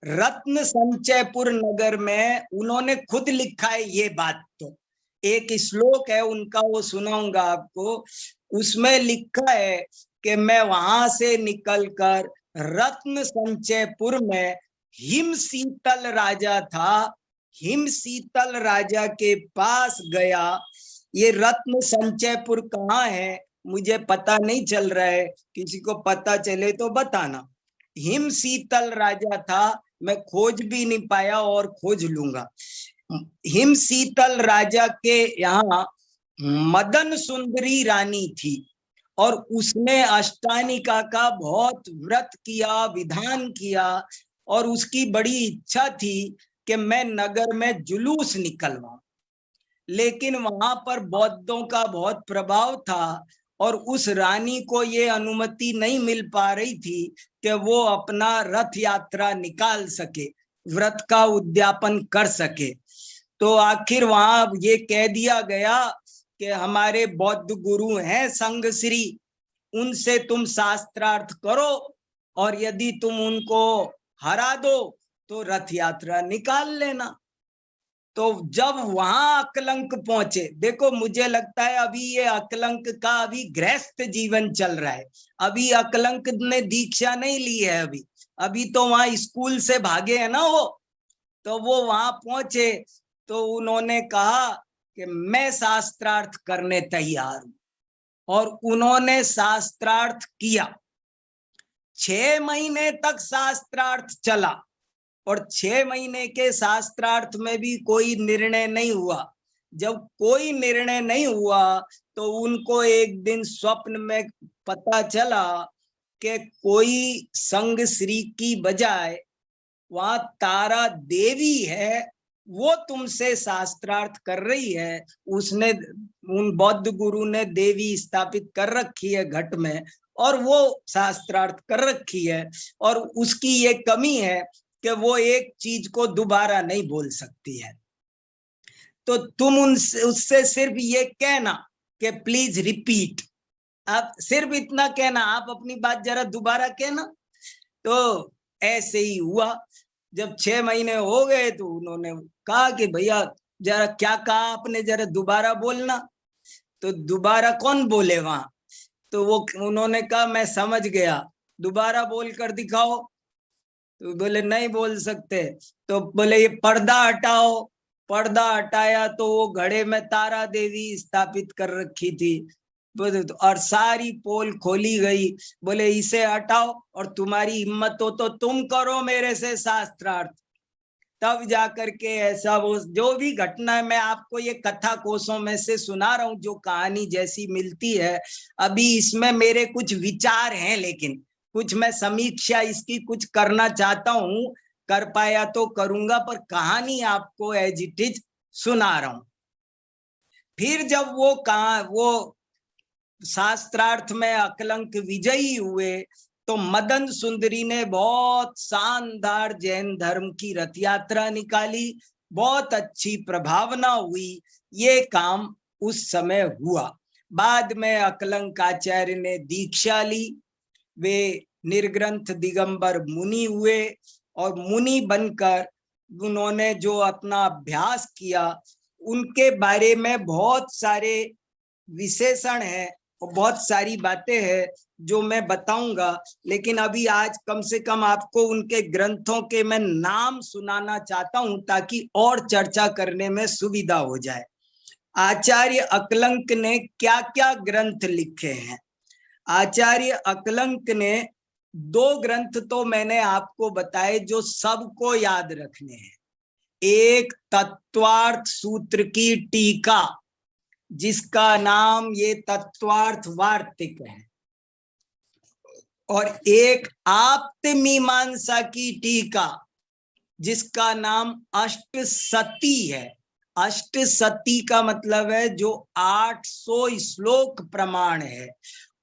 रत्न संचयपुर नगर में उन्होंने खुद लिखा है ये बात। तो एक श्लोक है उनका, वो सुनाऊंगा आपको। उसमें लिखा है कि मैं वहां से निकलकर रत्न संचयपुर में हिम शीतल राजा था, हिम शीतल राजा के पास गया। ये रत्न संचयपुर कहाँ है मुझे पता नहीं चल रहा है, किसी को पता चले तो बताना। हिम शीतल राजा था, मैं खोज भी नहीं पाया और खोज लूंगा। हिम शीतल राजा के यहाँ मदन सुंदरी रानी थी और उसने अष्टानिका का बहुत व्रत किया, विधान किया और उसकी बड़ी इच्छा थी कि मैं नगर में जुलूस निकलवाऊं। लेकिन वहां पर बौद्धों का बहुत प्रभाव था और उस रानी को ये अनुमति नहीं मिल पा रही थी कि वो अपना रथ यात्रा निकाल सके, व्रत का उद्यापन कर सके। तो आखिर वहां ये कह दिया गया कि हमारे बौद्ध गुरु हैं संग श्री, उनसे तुम शास्त्रार्थ करो और यदि तुम उनको हरा दो तो रथ यात्रा निकाल लेना। तो जब वहां अकलंक पहुंचे, देखो मुझे लगता है अभी ये अकलंक का अभी गृहस्थ जीवन चल रहा है, अभी अकलंक ने दीक्षा नहीं ली है, अभी तो वहां स्कूल से भागे है ना वो। तो वो वहां पहुंचे तो उन्होंने कहा कि मैं शास्त्रार्थ करने तैयार हूं और उन्होंने शास्त्रार्थ किया। 6 महीने तक शास्त्रार्थ चला और 6 महीने के शास्त्रार्थ में भी कोई निर्णय नहीं हुआ। जब कोई निर्णय नहीं हुआ तो उनको एक दिन स्वप्न में पता चला कि कोई संग श्री की बजाय वहां तारा देवी है, वो तुमसे शास्त्रार्थ कर रही है। उसने, उन बौद्ध गुरु ने देवी स्थापित कर रखी है घट में और वो शास्त्रार्थ कर रखी है और उसकी ये कमी है कि वो एक चीज को दोबारा नहीं बोल सकती है। तो तुम उससे सिर्फ ये कहना कि प्लीज रिपीट, आप सिर्फ इतना कहना, आप अपनी बात जरा दोबारा कहना। तो ऐसे ही हुआ। जब 6 महीने हो गए तो उन्होंने कहा कि भैया जरा क्या कहा आपने, जरा दोबारा बोलना। तो दोबारा कौन बोले वहां, तो वो उन्होंने कहा मैं समझ गया, दोबारा बोल कर दिखाओ। तो बोले नहीं बोल सकते। तो बोले ये पर्दा हटाओ। पर्दा हटाया तो वो घड़े में तारा देवी स्थापित कर रखी थी और सारी पोल खोली गई। बोले इसे हटाओ और तुम्हारी हिम्मत हो तो तुम करो मेरे से शास्त्रार्थ। तब जाकर के ऐसा वो जो भी घटना मैं आपको ये कथा कोशों में से सुना रहा हूँ, जो कहानी जैसी मिलती है। अभी इसमें मेरे कुछ विचार हैं, लेकिन कुछ मैं समीक्षा इसकी कुछ करना चाहता हूँ, कर पाया तो करूंगा, पर कहानी आपको एज इट इज सुना रहा हूं। फिर जब वो शास्त्रार्थ में अकलंक विजयी हुए तो मदन सुंदरी ने बहुत शानदार जैन धर्म की रथ यात्रा निकाली, बहुत अच्छी प्रभावना हुई। ये काम उस समय हुआ। बाद में अकलंकाचार्य ने दीक्षा ली, वे निर्ग्रंथ दिगंबर मुनि हुए और मुनि बनकर उन्होंने जो अपना अभ्यास किया, उनके बारे में बहुत सारे विशेषण हैं और बहुत सारी बातें हैं जो मैं बताऊंगा। लेकिन अभी आज कम से कम आपको उनके ग्रंथों के मैं नाम सुनाना चाहता हूं ताकि और चर्चा करने में सुविधा हो जाए। आचार्य अकलंक ने क्या क्या ग्रंथ लिखे हैं? आचार्य अकलंक ने 2 ग्रंथ तो मैंने आपको बताए जो सबको याद रखने हैं। एक तत्वार्थ सूत्र की टीका, जिसका नाम ये तत्वार्थ वार्तिक है, और एक आप्तमीमांसा की टीका जिसका नाम अष्टसती है। अष्टसती का मतलब है जो 800 श्लोक प्रमाण है,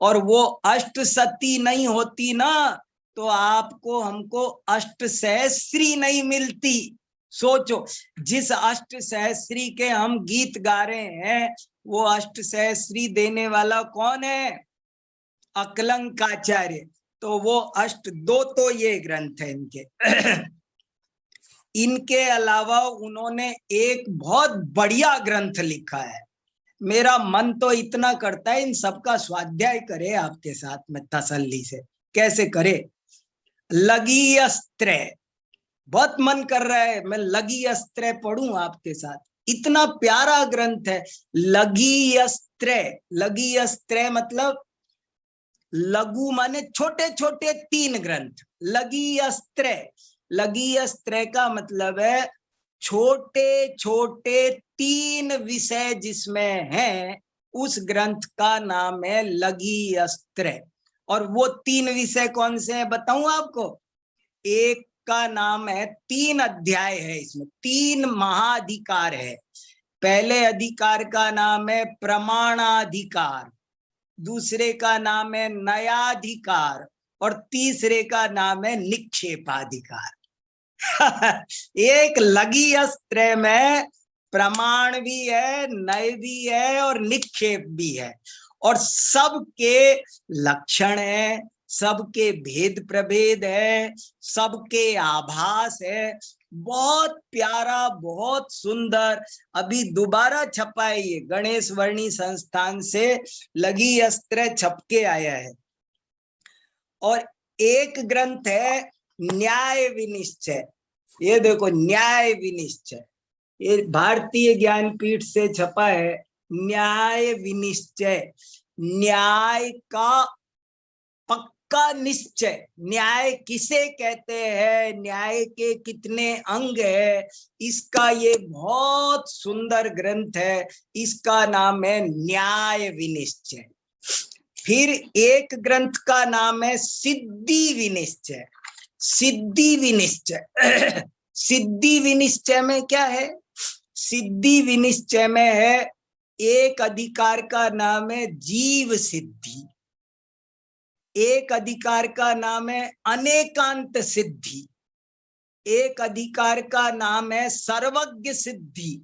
और वो अष्टसती नहीं होती ना तो आपको हमको अष्टसहस्री नहीं मिलती। सोचो, जिस अष्टसहस्री के हम गीत गा रहे हैं वो अष्टसहस्री देने वाला कौन है? अकलंकाचार्य। तो वो 2 तो ये ग्रंथ है इनके। इनके अलावा उन्होंने एक बहुत बढ़िया ग्रंथ लिखा है। मेरा मन तो इतना करता है इन सबका स्वाध्याय करे आपके साथ में तसल्ली से। कैसे करे? लगी अस्त्र, बहुत मन कर रहा है मैं लघी अस्त्र पढ़ूं आपके साथ, इतना प्यारा ग्रंथ है। लघी अस्त्र, लघी अस्त्र मतलब लघु माने छोटे छोटे 3 ग्रंथ। लघी अस्त्र, लघी अस्त्र का मतलब है छोटे छोटे 3 विषय जिसमें हैं, उस ग्रंथ का नाम है लघी अस्त्र। और वो 3 विषय कौन से हैं बताऊं आपको? एक का नाम है, 3 अध्याय है इसमें, 3 महाधिकार है। पहले अधिकार का नाम है प्रमाणाधिकार, दूसरे का नाम है नयाधिकार, और तीसरे का नाम है निक्षेपाधिकार। एक लघी अस्त्र में प्रमाण भी है, नय भी है और निक्षेप भी है, और सबके लक्षण है, सबके भेद प्रभेद है, सबके आभास है। बहुत प्यारा, बहुत सुंदर। अभी दोबारा छपा है ये, गणेश वर्णी संस्थान से लघी अस्त्र छपके आया है। और एक ग्रंथ है न्याय विनिश्चय, ये देखो न्याय विनिश्चय, ये भारतीय ज्ञानपीठ से छपा है। न्याय विनिश्चय, न्याय का पक्का निश्चय। न्याय किसे कहते हैं, न्याय के कितने अंग है, इसका ये बहुत सुंदर ग्रंथ है। इसका नाम है न्याय विनिश्चय। फिर एक ग्रंथ का नाम है सिद्धि विनिश्चय। सिद्धि विनिश्चय सिद्धि विनिश्चय में क्या है? सिद्धि विनिश्चय में है, एक अधिकार का नाम है जीव सिद्धि, एक अधिकार का नाम है अनेकांत सिद्धि, एक अधिकार का नाम है सर्वज्ञ सिद्धि।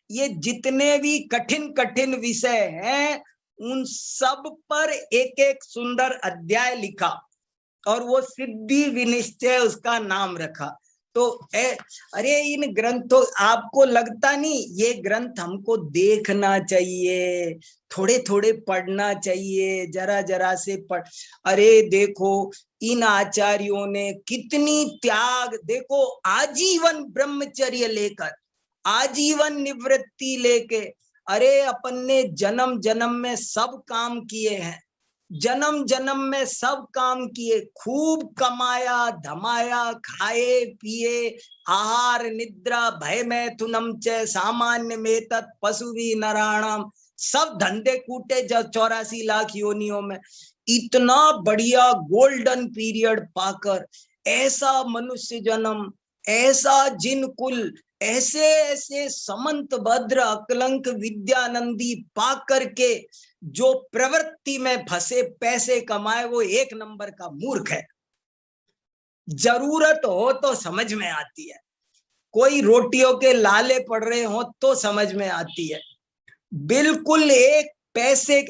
ये जितने भी कठिन कठिन विषय हैं, उन सब पर एक एक सुंदर अध्याय लिखा, और वो सिद्धि विनिश्चय उसका नाम रखा। तो अरे इन ग्रंथों, आपको लगता नहीं ये ग्रंथ हमको देखना चाहिए, थोड़े थोड़े पढ़ना चाहिए, जरा जरा से पढ़। अरे देखो इन आचार्यों ने कितनी त्याग, देखो आजीवन ब्रह्मचर्य लेकर, आजीवन निवृत्ति लेके, अरे अपन ने जन्म जन्म में सब काम किए हैं, जन्म जन्म में सब काम किए, खूब कमाया धमाया, खाए पिए, आहार निद्रा भय मैथुनम च सामान्य में तत् पशु भी नराणाम, सब धंधे कूटे जब 84 लाख योनियों में। इतना बढ़िया गोल्डन पीरियड पाकर ऐसा मनुष्य जन्म, ऐसा जिन कुल, ऐसे ऐसे समंत भद्र अकलंक विद्यानंदी पाकर के जो प्रवृत्ति में फंसे पैसे कमाए, वो 1 नंबर का मूर्ख है। जरूरत हो तो समझ में आती है, कोई रोटियों के लाले पड़ रहे हो तो समझ में आती है। बिल्कुल एक पैसे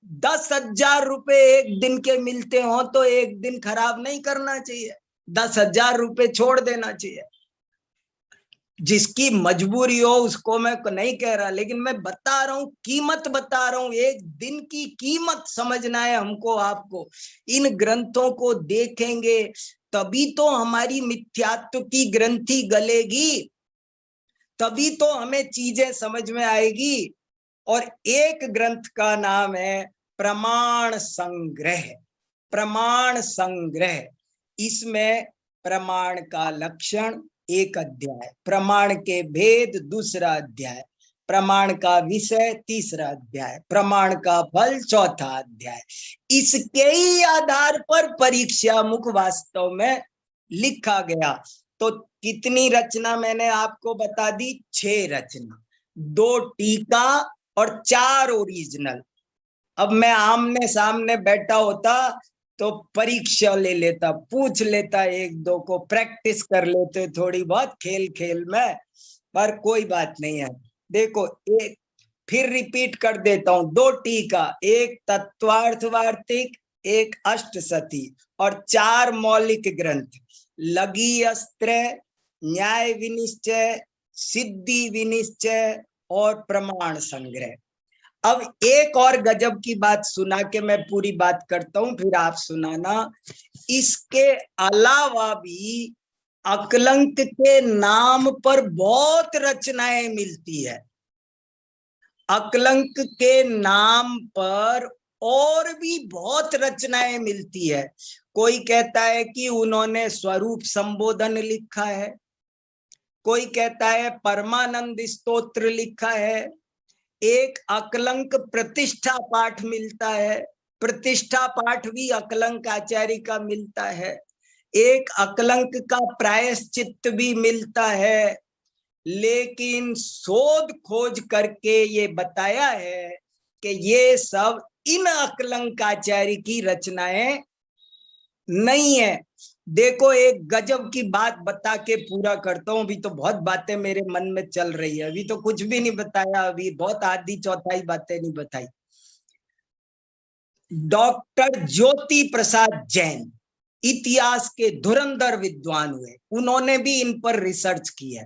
10,000 रुपए एक दिन के मिलते हो तो एक दिन खराब नहीं करना चाहिए, 10,000 रुपए छोड़ देना चाहिए। जिसकी मजबूरी हो उसको मैं नहीं कह रहा, लेकिन मैं बता रहा हूं, कीमत बता रहा हूं, एक दिन की कीमत समझना है हमको आपको। इन ग्रंथों को देखेंगे तभी तो हमारी मिथ्यात्व की ग्रंथि गलेगी, तभी तो हमें चीजें समझ में आएगी। और एक ग्रंथ का नाम है प्रमाण संग्रह। प्रमाण संग्रह, इसमें प्रमाण का लक्षण 1 अध्याय, प्रमाण के भेद 2रा अध्याय, प्रमाण का विषय 3रा अध्याय, प्रमाण का फल 4था अध्याय। इसके ही आधार पर परीक्षा मुख वास्तव में लिखा गया। तो कितनी रचना मैंने आपको बता दी? 6 रचना, 2 टीका और 4 ओरिजिनल। अब मैं आमने सामने बैठा होता तो परीक्षा ले लेता, पूछ लेता, 1-2 को प्रैक्टिस कर लेते थोड़ी बहुत खेल खेल में, पर कोई बात नहीं है। देखो एक फिर रिपीट कर देता हूं, 2 टीका, 1 तत्वार्थ वार्तिक, 1 अष्टसती, और 4 मौलिक ग्रंथ, लघी अस्त्र, न्याय विनिश्चय, सिद्धि विनिश्चय और प्रमाण संग्रह। अब एक और गजब की बात सुना के मैं पूरी बात करता हूं, फिर आप सुनाना। इसके अलावा भी अकलंक के नाम पर बहुत रचनाएं मिलती है। अकलंक के नाम पर और भी बहुत रचनाएं मिलती है। कोई कहता है कि उन्होंने स्वरूप संबोधन लिखा है, कोई कहता है परमानंद स्तोत्र लिखा है, एक अकलंक प्रतिष्ठा पाठ मिलता है, प्रतिष्ठा पाठ भी अकलंक आचार्य का मिलता है, एक अकलंक का प्रायश्चित्त भी मिलता है। लेकिन शोध खोज करके ये बताया है कि ये सब इन अकलंकाचार्य की रचनाएं नहीं है। देखो एक गजब की बात बता के पूरा करता हूं। अभी तो बहुत बातें मेरे मन में चल रही है, अभी तो कुछ भी नहीं बताया, अभी बहुत आधी चौथाई बातें नहीं बताई। डॉक्टर ज्योति प्रसाद जैन इतिहास के धुरंधर विद्वान हुए, उन्होंने भी इन पर रिसर्च किया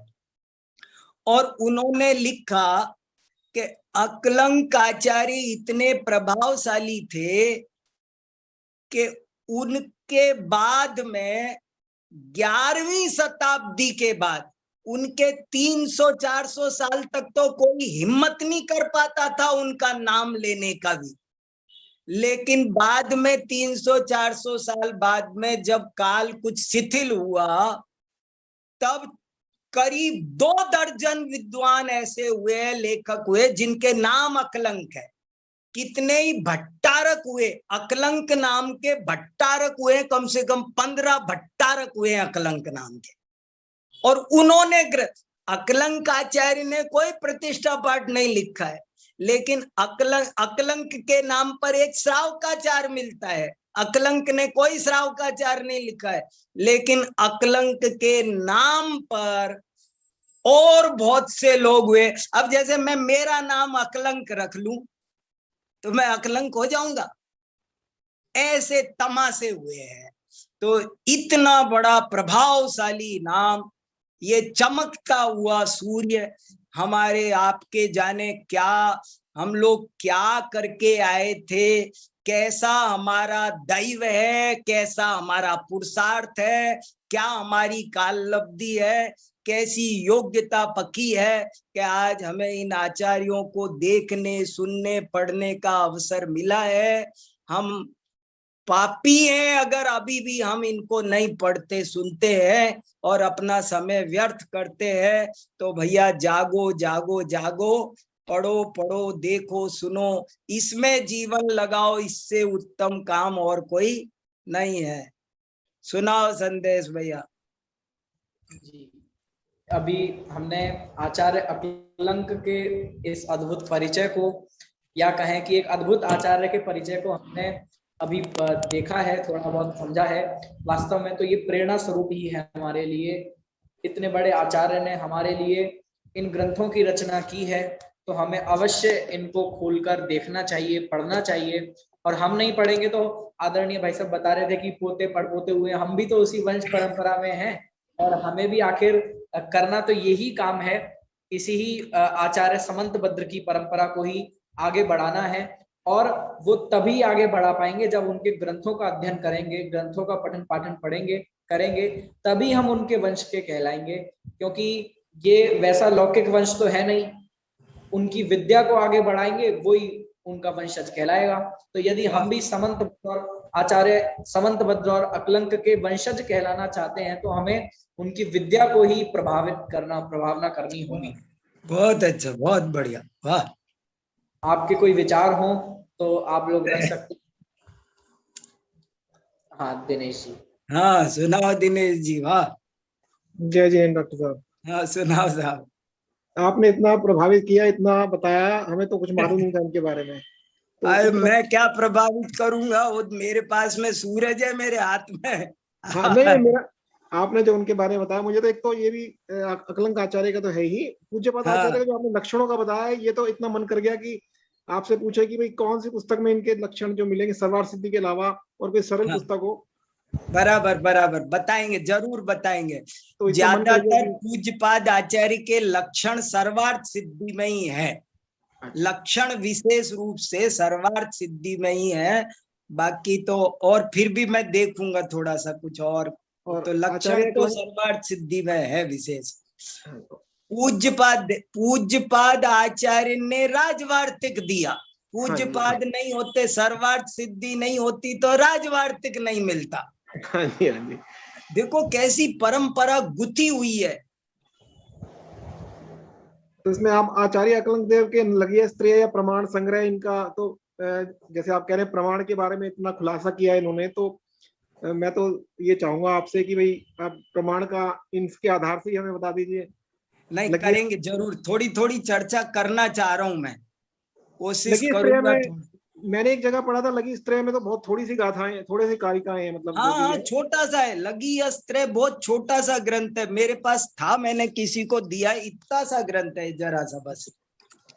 और उन्होंने लिखा कि अकलंकाचार्य इतने प्रभावशाली थे कि उनके बाद में 11वीं शताब्दी के बाद उनके 300-400 साल तक तो कोई हिम्मत नहीं कर पाता था उनका नाम लेने का भी। लेकिन बाद में 300-400 साल बाद में जब काल कुछ शिथिल हुआ, तब करीब 2 दर्जन विद्वान ऐसे हुए, लेखक हुए जिनके नाम अकलंक है। कितने ही भट्टारक हुए, अकलंक नाम के भट्टारक हुए, कम से कम 15 भट्टारक हुए अकलंक नाम के। और उन्होंने अकलंक आचार्य ने कोई प्रतिष्ठा पाठ नहीं लिखा है, लेकिन अकलंक के नाम पर एक श्रावकाचार मिलता है। अकलंक ने कोई श्रावकाचार नहीं लिखा है, लेकिन अकलंक के नाम पर और बहुत से लोग हुए। अब जैसे मैं मेरा नाम अकलंक रख लूं तो मैं अकलंक हो जाऊंगा, ऐसे तमाशे हुए हैं। तो इतना बड़ा प्रभावशाली नाम, ये चमकता हुआ सूर्य, हमारे आपके जाने क्या हम लोग क्या करके आए थे, कैसा हमारा दैव है, कैसा हमारा पुरुषार्थ है, क्या हमारी काललब्धि है, कैसी योग्यता पकी है कि आज हमें इन आचार्यों को देखने, सुनने, पढ़ने का अवसर मिला है। हम पापी हैं अगर अभी भी हम इनको नहीं पढ़ते सुनते हैं और अपना समय व्यर्थ करते हैं। तो भैया जागो जागो जागो, पढ़ो पढ़ो, देखो सुनो, इसमें जीवन लगाओ, इससे उत्तम काम और कोई नहीं है। सुनाओ संदेश भैया जी। अभी हमने आचार्य अकलंक के इस अद्भुत परिचय को, या कहें कि एक अद्भुत आचार्य के परिचय को हमने अभी देखा है, थोड़ा बहुत समझा है। वास्तव में तो ये प्रेरणा स्वरूप ही है हमारे लिए। इतने बड़े आचार्य ने हमारे लिए इन ग्रंथों की रचना की है, तो हमें अवश्य इनको खोलकर देखना चाहिए, पढ़ना चाहिए। और हम नहीं पढ़ेंगे तो आदरणीय भाई साहब बता रहे थे कि पोते पड़पोते हुए, हम भी तो उसी वंश परंपरा में हैं और हमें भी आखिर करना तो यही काम है, इसी ही आचार्य समंतभद्र की परंपरा को ही आगे बढ़ाना है। और वो तभी आगे बढ़ा पाएंगे जब उनके ग्रंथों का अध्ययन करेंगे, ग्रंथों का पठन पाठन पढ़ेंगे करेंगे, तभी हम उनके वंश के कहलाएंगे। क्योंकि ये वैसा लौकिक वंश तो है नहीं, उनकी विद्या को आगे बढ़ाएंगे वही उनका वंशज कहलाएगा। तो यदि हम भी आचार्य समंतभद्र और अकलंक के वंशज कहलाना चाहते हैं तो हमें उनकी विद्या को ही प्रभावना करनी होगी। बहुत अच्छा, बहुत बढ़िया, वाह। आपके कोई विचार हो तो आप लोग रख सकते। हाँ दिनेश जी। हाँ सुनाओ दिनेश जी, वाह। जय जय डॉक्टर साहब। हाँ सुनाओ साहब। आपने इतना प्रभावित किया, इतना बताया, हमें तो कुछ मालूम नहीं था इनके बारे में। तो अरे मैं क्या प्रभावित करूंगा, वो मेरे पास में सूरज है मेरे हाथ में। हाँ नहीं, मेरा आपने जो उनके बारे में बताया, मुझे तो एक तो ये भी अकलंक आचार्य का तो है ही, पूज्यपाद आचार्य का जो आपने लक्षणों का बताया, ये तो इतना मन कर गया कि आपसे पूछे कि भाई कौन सी पुस्तक में इनके लक्षण जो मिलेंगे सर्वार्थ सिद्धि के अलावा, और कोई सरल पुस्तक हो। बराबर बराबर बताएंगे, जरूर बताएंगे। तो ज्यादातर पूज्यपाद आचार्य के लक्षण सर्वार्थ सिद्धि में ही है, लक्षण विशेष रूप से सर्वार्थ सिद्धि में ही है। बाकी तो और फिर भी मैं देखूंगा थोड़ा सा कुछ और और तो लक्षण आचार्य तो अकलंक सर्वार्थ सिद्धि में है विशेष। पूज्यपाद आचार्य ने राजवार्तिक दिया, पूज्यपाद नहीं होते सर्वार्थ सिद्धि नहीं होती तो राजवार्तिक नहीं मिलता। हाँ जी, हाँ जी। देखो कैसी परंपरा गुथी हुई है। तो इसमें आप आचार्य अकलंक देव के लघिया स्त्रीय या प्रमाण संग्रह, इनका तो जैसे आप कह रहे हैं प्रमाण के बारे में इतना खुलासा किया इन्होंने, तो मैं तो ये चाहूंगा आपसे कि भाई आप प्रमाण का इनके आधार से ही हमें बता दीजिए। नहीं करेंगे जरूर, थोड़ी थोड़ी चर्चा करना चाह रहा हूं मैं, कोशिश करूंगा। मैंने एक जगह पढ़ा था लघी स्त्रेय में तो बहुत थोड़ी सी गाथाएं, थोड़ी सी कारिकाएं हैं, मतलब हाँ छोटा सा है लघी अस्त्र, बहुत छोटा सा ग्रंथ है, मेरे पास था, मैंने किसी को दिया, इतना सा ग्रंथ है, जरा सा बस।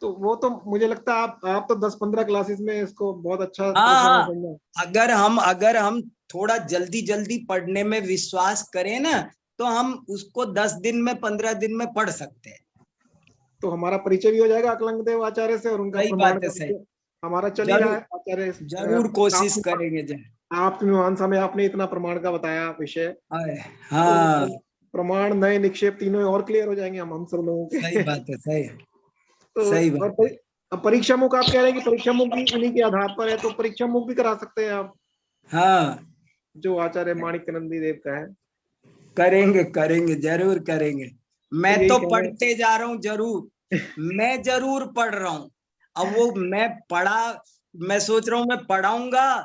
तो वो तो मुझे लगता है आप तो 10-15 क्लासेस में इसको बहुत अच्छा हाँ, अगर हम थोड़ा जल्दी जल्दी पढ़ने में विश्वास करें ना, तो हम उसको 10 दिन में 15 दिन में पढ़ सकते हैं। तो हमारा परिचय भी हो जाएगा अकलंक देव आचार्य से, और उनका प्रमाण हमारा चल ही रहा है आचार्य। जरूर कोशिश करेंगे। आप मीमांसा में आपने इतना प्रमाण का बताया विषय, हाँ तो प्रमाण नए निक्षेप तीनों और क्लियर हो जाएंगे हम सब लोगों के। सही बात है, सही तो सही बात है। अब परीक्षा मुख आप कह रहे हैं कि परीक्षा मुख भी इन्हीं के आधार पर है, तो परीक्षा मुख भी करा सकते हैं आप। हाँ जो आचार्य माणिक्यानंदी देव का है, करेंगे करेंगे जरूर करेंगे। मैं तो पढ़ते जा रहा हूँ जरूर, मैं जरूर पढ़ रहा हूँ। अब वो मैं सोच रहा हूँ मैं पढ़ाऊंगा,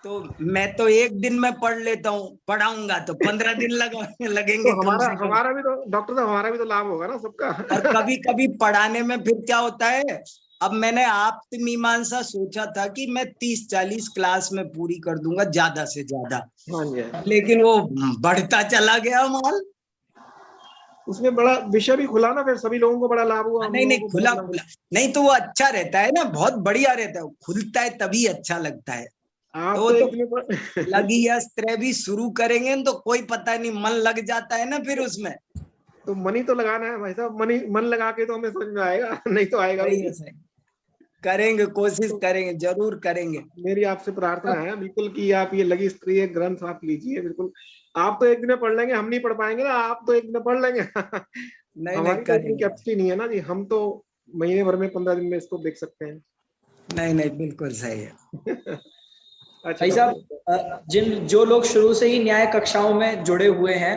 तो मैं तो एक दिन में पढ़ लेता हूँ, पढ़ाऊंगा तो 15 दिन लगेंगे। तो हमारा भी तो डॉक्टर साहब, हमारा भी तो लाभ होगा ना सबका। और कभी कभी पढ़ाने में फिर क्या होता है, अब मैंने आप्त मीमांसा सोचा था कि मैं 30-40 क्लास में पूरी कर दूंगा ज्यादा से ज्यादा, लेकिन वो बढ़ता चला गया माल। उसमें बड़ा विषय भी खुला ना, फिर सभी लोगों को बड़ा लाभ हुआ। नहीं खुला नहीं तो वो अच्छा रहता है ना, बहुत बढ़िया रहता है, खुलता है तभी अच्छा लगता है। तो लघी अस्त्र भी शुरू करेंगे तो कोई पता नहीं, मन लग जाता है ना फिर उसमें। तो मनी तो लगाना है भाई साहब, मन लगा के तो हमें समझ में आएगा, नहीं तो आएगा भी नहीं। करेंगे, कोशिश करेंगे, जरूर करेंगे। मेरी आपसे प्रार्थना है बिल्कुल कि आप ये लघी स्त्रीय ग्रंथ आप लीजिए बिल्कुल। आप तो एक दिन में पढ़ लेंगे, हम नहीं पढ़ पाएंगे ना, आप तो एक दिन में पढ़ लेंगे। हमारी तो इतनी कैपेसिटी नहीं है ना जी, हम तो महीने भर में 15 दिन में इसको देख सकते हैं। नहीं बिल्कुल सही है। भाई साहब, जो लोग शुरू से ही न्याय कक्षाओं में जुड़े हुए हैं,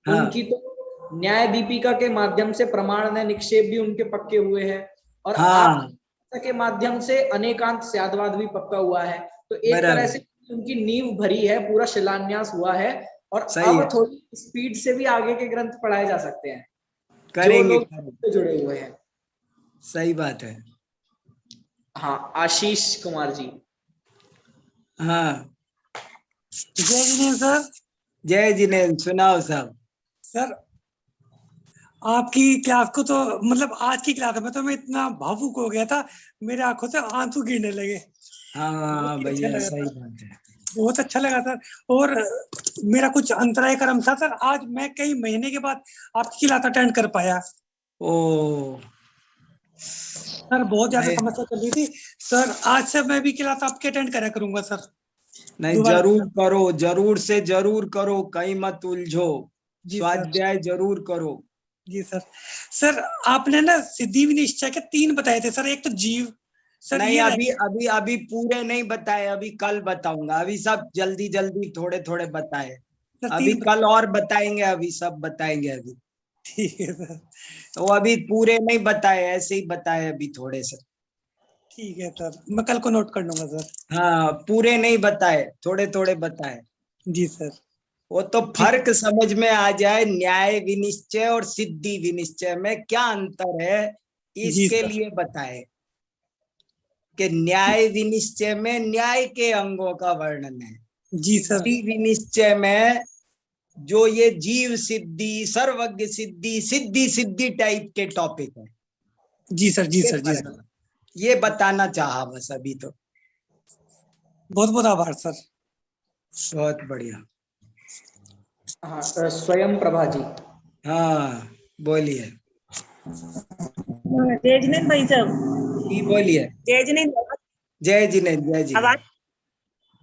उनकी तो न्याय दीपिका के माध्यम से प्रमाण ने निक्षेप भी उनके पक्के हुए हैं, और आप के माध्यम से अनेकांत स्यादवाद भी पक्का हुआ है। तो एक तरह से उनकी नींव भरी है, पूरा शिलान्यास हुआ है, और अब थोड़ी स्पीड से भी आगे के ग्रंथ पढ़ाए जा सकते हैं, करेंगे, जो लोग जुड़े हुए हैं। सही बात है। हाँ, आशीष कुमार जी। हाँ, जय जिनेन्द्र सर। जय जिनेन्द्र, सुनाओ साहब। सर आपकी क्लास को तो मतलब आज की क्लास में तो मैं इतना भावुक हो गया था, मेरे आंखों से आंसू गिरने लगे। हाँ भैया, सही बात है, बहुत अच्छा लगा सर। और मेरा कुछ अंतराय कर्म था सर, आज मैं कई महीने के बाद आपकी क्लास अटेंड कर पाया। ओ सर बहुत ज्यादा समस्या चल रही थी सर, आज से मैं भी क्लास आपके अटेंड करा करूंगा सर। नहीं जरूर करो, जरूर से जरूर करो, कहीं मत उलझो, स्वाध्याय जरूर करो। जी सर। सर आपने ना सिद्धि विनिश्चय के 3 बताए थे सर, एक तो जीव सर। नहीं अभी पूरे नहीं बताए, अभी कल बताऊंगा, अभी सब जल्दी जल्दी थोड़े थोड़े बताए, अभी कल और बताएंगे, अभी सब बताएंगे अभी। ठीक है सर। तो अभी पूरे नहीं बताए, ऐसे ही बताए अभी थोड़े से। ठीक है सर, मैं कल को नोट कर लूंगा सर। हाँ, पूरे नहीं बताए, थोड़े थोड़े बताए। जी सर। वो तो फर्क समझ में आ जाए, न्याय विनिश्चय और सिद्धि विनिश्चय में क्या अंतर है, इसके लिए बताए कि न्याय विनिश्चय में न्याय के अंगों का वर्णन है। जी सर। सिद्धि विनिश्चय में जो ये जीव सिद्धि, सर्वज्ञ सिद्धि, सिद्धि टाइप के टॉपिक है। जी सर, जी सर, जी सर, ये बताना चाहा बस अभी तो। बहुत बहुत आभार सर। बहुत बढ़िया। हाँ, स्वयं प्रभा जी। हाँ बोलिए। जय जिनेन्द्र भाई साहब। बोलिए। जय जिनेन्द्र। जय जिनेन्द्र, जय जिनेन्द्र।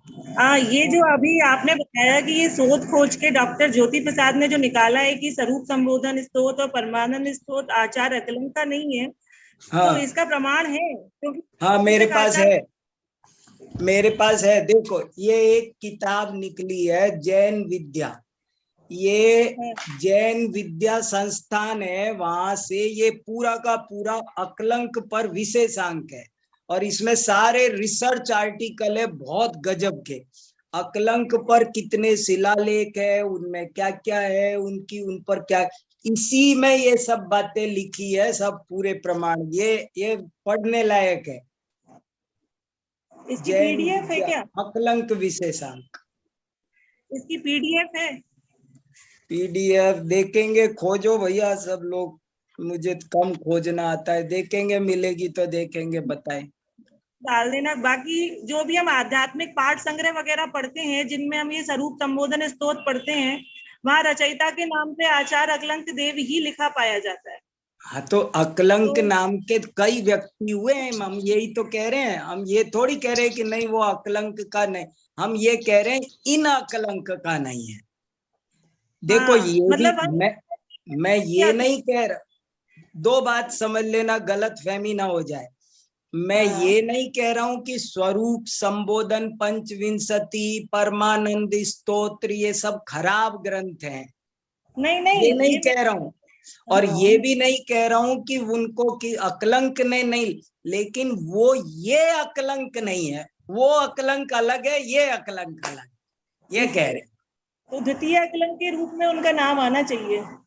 ये जो अभी आपने बताया कि ये शोध खोज के डॉक्टर ज्योति प्रसाद ने जो निकाला है कि स्वरूप संबोधन स्तोत्र और परमानंद स्तोत्र आचार्य अकलंक का नहीं है, तो हाँ इसका प्रमाण है? क्योंकि हाँ, मेरे पास आचार्य- है, मेरे पास है। देखो, ये एक किताब निकली है, जैन विद्या। ये जैन विद्या संस्थान है, वहां से ये पूरा का पूरा अकलंक पर विशेषांक है, और इसमें सारे रिसर्च आर्टिकल है बहुत गजब के। अकलंक पर कितने शिलालेख है, उनमें क्या क्या है, उनकी उन पर क्या, इसी में ये सब बातें लिखी है, सब पूरे प्रमाण। ये पढ़ने लायक है। इसकी जैन पीडीएफ है विद्या क्या? अकलंक विशेषांक। इसकी पीडीएफ है? पीडीएफ देखेंगे, खोजो भैया सब लोग, मुझे कम खोजना आता है। देखेंगे, मिलेगी तो देखेंगे, बताएं। डाल देना। बाकी जो भी हम आध्यात्मिक पाठ संग्रह वगैरह पढ़ते हैं, जिनमें हम ये स्वरूप संबोधन स्तोत्र पढ़ते हैं, वहाँ रचयिता के नाम पे आचार्य अकलंक देव ही लिखा पाया जाता है। हाँ, तो अकलंक तो नाम के कई व्यक्ति हुए हैं, हम यही तो कह रहे हैं। हम ये थोड़ी कह रहे हैं कि नहीं वो अकलंक का नहीं, हम ये कह रहे हैं इन अकलंक का नहीं है। देखो, ये मतलब भी मैं ये नहीं कह रहा, दो बात समझ लेना, गलत फहमी ना हो जाए। मैं ये नहीं कह रहा हूं कि स्वरूप संबोधन, पंचविंशति, परमानंद स्तोत्र ये सब खराब ग्रंथ हैं, नहीं ये नहीं कह रहा हूं। और ये भी नहीं कह रहा हूं कि उनको कि अकलंक ने नहीं, लेकिन वो ये अकलंक नहीं है, वो अकलंक अलग है, ये अकलंक अलग, ये कह रहे। तो द्वितीय अकलंक के रूप में उनका नाम आना चाहिए। हाँ,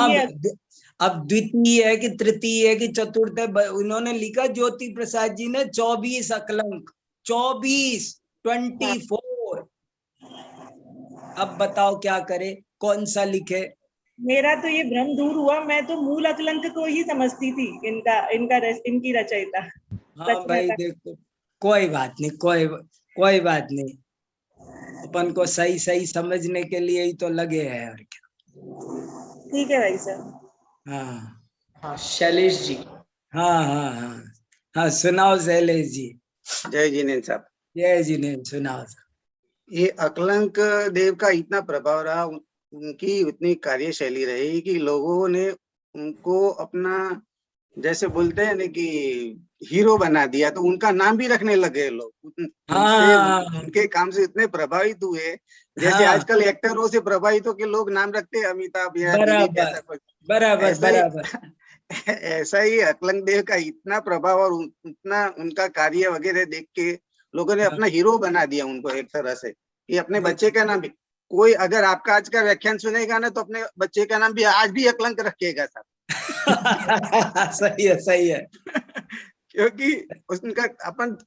द्वितीय अब द्वितीय है कि तृतीय है कि चतुर्थ है, उन्होंने लिखा ज्योति प्रसाद जी ने 24 अकलंक, 24। अब बताओ क्या करे, कौन सा लिखे। मेरा तो ये भ्रम दूर हुआ, मैं तो मूल अकलंक को ही समझती थी, इनकी रचयिता। हाँ भाई, देखो, कोई बात नहीं, कोई बात नहीं, अपन को सही सही समझने के लिए ही तो लगे हैं, और क्या। ठीक है भाई साहब। हाँ हाँ, शैलेश जी। हाँ हाँ हाँ हाँ, सुनाओ शैलेश जी। जय जिनेन्द्र साहब। जय जिनेन्द्र, सुनाओ। ये अकलंक देव का इतना प्रभाव रहा, उनकी उतनी कार्यशैली रही कि लोगों ने उनको अपना, जैसे बोलते हैं ना कि हीरो बना दिया, तो उनका नाम भी रखने लगे लोग। उनके काम से इतने प्रभावित हुए, जैसे आजकल एक्टरों से प्रभावित होकर लोग नाम रखते हैं, अमिताभ या दिलीप, ऐसा कुछ। बराबर। ऐसा ही अकलंक देव का इतना प्रभाव और उतना उनका कार्य वगैरह देख के लोगों ने अपना हीरो बना दिया उनको, एक तरह से कि अपने बच्चे का नाम भी, कोई अगर आपका आज का व्याख्यान सुनेगा ना, तो अपने बच्चे का नाम भी आज भी अकलंक रखेगा साहब। सही है क्योंकि उनका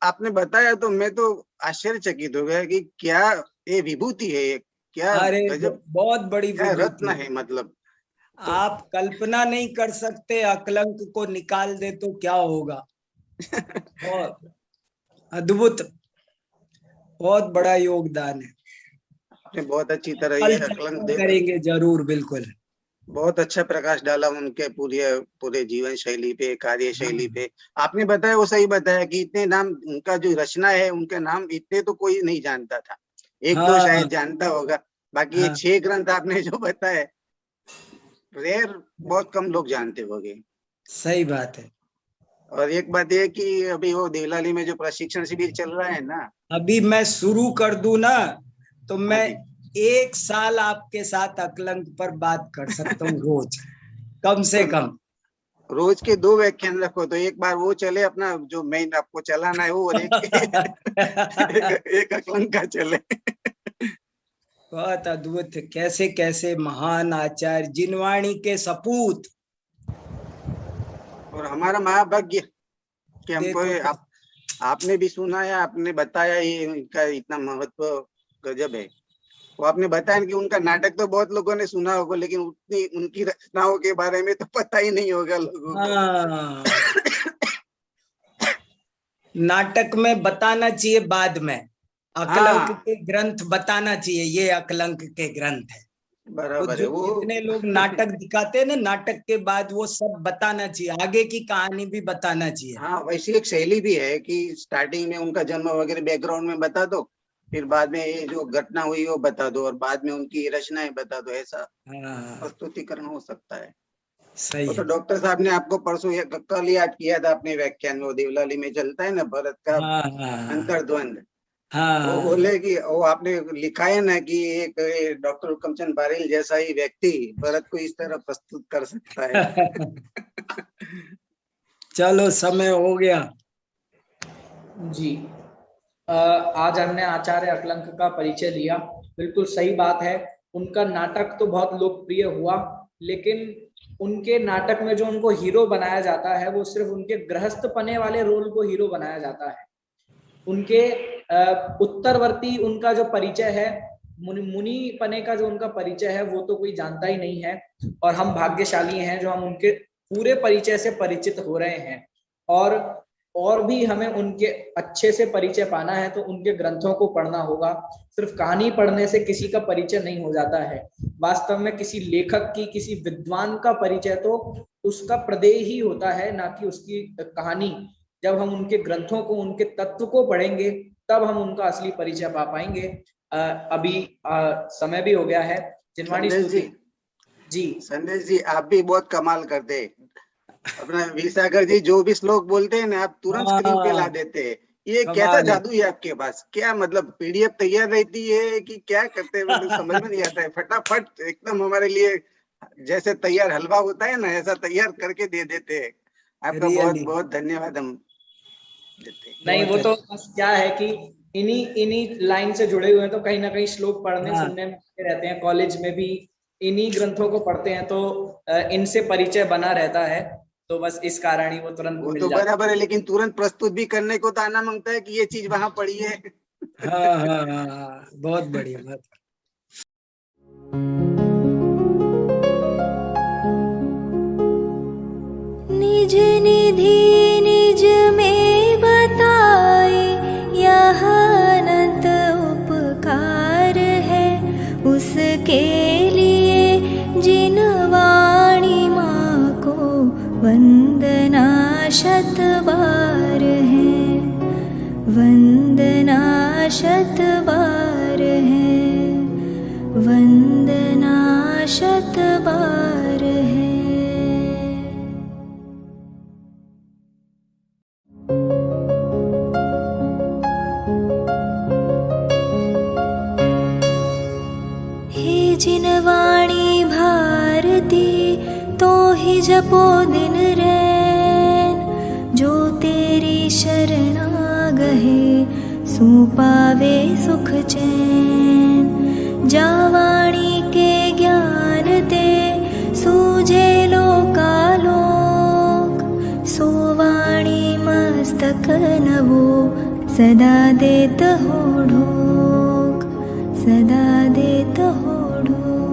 आपने बताया तो मैं तो आश्चर्यचकित हो गया कि क्या ये विभूति है, क्या गजब, बहुत बड़ी रत्न है। मतलब आप कल्पना नहीं कर सकते, अकलंक को निकाल दे तो क्या होगा। बहुत अद्भुत, बहुत बड़ा योगदान है। आपने बहुत अच्छी तरह ये अकलंक करेंगे जरूर, बिल्कुल। बहुत अच्छा प्रकाश डाला उनके पूरे जीवन शैली पे, कार्य शैली पे। आपने बताया वो सही बताया कि इतने नाम, उनका जो रचना है, उनके नाम इतने तो कोई नहीं जानता था, एक दो शायद जानता होगा, बाकी ये 6 ग्रंथ आपने जो बताया, रेयर, बहुत कम लोग जानते होंगे। सही बात है। और एक बात ये कि अभी वो देवलाली में जो प्रशिक्षण शिविर चल रहा है ना, अभी मैं शुरू कर दूं ना, तो मैं 1 साल आपके साथ अकलंक पर बात कर सकता हूँ, रोज, कम से कम। रोज के 2 व्याख्यान रखो, तो एक बार वो चले अपना, जो मेन आपको चलाना है वो, और एक अकलंक का चले। बहुत अद्भुत, कैसे कैसे महान आचार्य, जिनवाणी के सपूत। और हमारा महाभाग्य कि हमको आपने भी सुना है, आपने बताया, ये इनका इतना महत्व गजब है। वो आपने बताया कि उनका नाटक तो बहुत लोगों ने सुना होगा, लेकिन उतनी उनकी रचनाओं के बारे में तो पता ही नहीं होगा लोगों को। नाटक में बताना चाहिए बाद में, अकलंक के ग्रंथ बताना चाहिए, ये अकलंक के ग्रंथ है। बराबर है। वो जितने लोग नाटक दिखाते हैं ना, नाटक के बाद वो सब बताना चाहिए, आगे की कहानी भी बताना चाहिए। हाँ, वैसी एक शैली भी है कि स्टार्टिंग में उनका जन्म वगैरह बैकग्राउंड में बता दो, फिर बाद में ये जो घटना हुई वो बता दो और बाद में उनकी रचनाएं बता दो, ऐसा हाँ प्रस्तुतिकरण हो सकता है। सही वो तो है। डॉक्टर साहब ने आपको परसों कल याद किया था अपने व्याख्यान में, वो देवलाली में चलता है ना भरत का हाँ हाँ अंतर्द्वंद। वो हाँ बोले कि वो आपने लिखा है ना कि एक डॉक्टर हुकमचंद बारेल जैसा ही व्यक्ति भरत को इस तरह प्रस्तुत कर सकता है। चलो समय हो गया। जी, आज हमने आचार्य अकलंक का परिचय लिया। बिल्कुल सही बात है, उनका नाटक तो बहुत लोकप्रिय हुआ, लेकिन उनके नाटक में जो उनको हीरो बनाया जाता है वो सिर्फ उनके गृहस्थ पने वाले रोल को हीरो बनाया जाता है। उनके उत्तरवर्ती उनका जो परिचय है, मुनि पने का जो उनका परिचय है वो तो कोई जानता ही नहीं है। और हम भाग्यशाली हैं जो हम उनके पूरे परिचय से परिचित हो रहे हैं। और भी हमें उनके अच्छे से परिचय पाना है तो उनके ग्रंथों को पढ़ना होगा। सिर्फ कहानी पढ़ने से किसी का परिचय नहीं हो जाता है। वास्तव में किसी लेखक की, किसी विद्वान का परिचय तो उसका प्रदेय ही होता है, ना कि उसकी कहानी। जब हम उनके ग्रंथों को, उनके तत्व को पढ़ेंगे तब हम उनका असली परिचय पा पाएंगे। अभी समय भी हो गया है। जिनवाणी जी, संदेश जी आप भी बहुत कमाल करते। अपना विसागर जी जो भी श्लोक बोलते हैं ना आप तुरंत स्क्रीन पे ला देते हैं। ये कैसा जादू है आपके पास? क्या मतलब पीडीएफ तैयार रहती है कि क्या करते हैं? मतलब समझ में नहीं आता है। फटाफट एकदम हमारे लिए जैसे तैयार हलवा होता है ना, ऐसा तैयार करके दे देते हैं। आपका बहुत बहुत धन्यवाद हम देते हैं। नहीं, वो तो बस क्या है कि इन्हीं लाइन से जुड़े हुए हैं तो कहीं ना कहीं श्लोक पढ़ने सुनने में रहते हैं। कॉलेज में भी इन्हीं ग्रंथों को पढ़ते हैं तो इनसे परिचय बना रहता है। तो बस इस कारण ही वो तुरंत वो मिल तो जाता बराबर है, लेकिन तुरंत प्रस्तुत भी करने को तो आना मांगता है कि ये चीज वहां पड़ी है। हाँ हाँ हाँ, बहुत बढ़िया बात। निज निधि निज में बताए, यह अनंत उपकार है उसके लिए जिन वाणी माँ को वंदना शत बार है, वंदना शत बार है, वंदना शत बार है। हे जिनवाणी भारती तो ही जपो दिन रैन, जो तेरी शरणा गहे सो पावे सुख चैन। जावाणी के ज्ञान दे सूझे लोकालोक, सो वाणी मस्तक नवो सदा देत हो ढोक, सदा देत हो ढोक।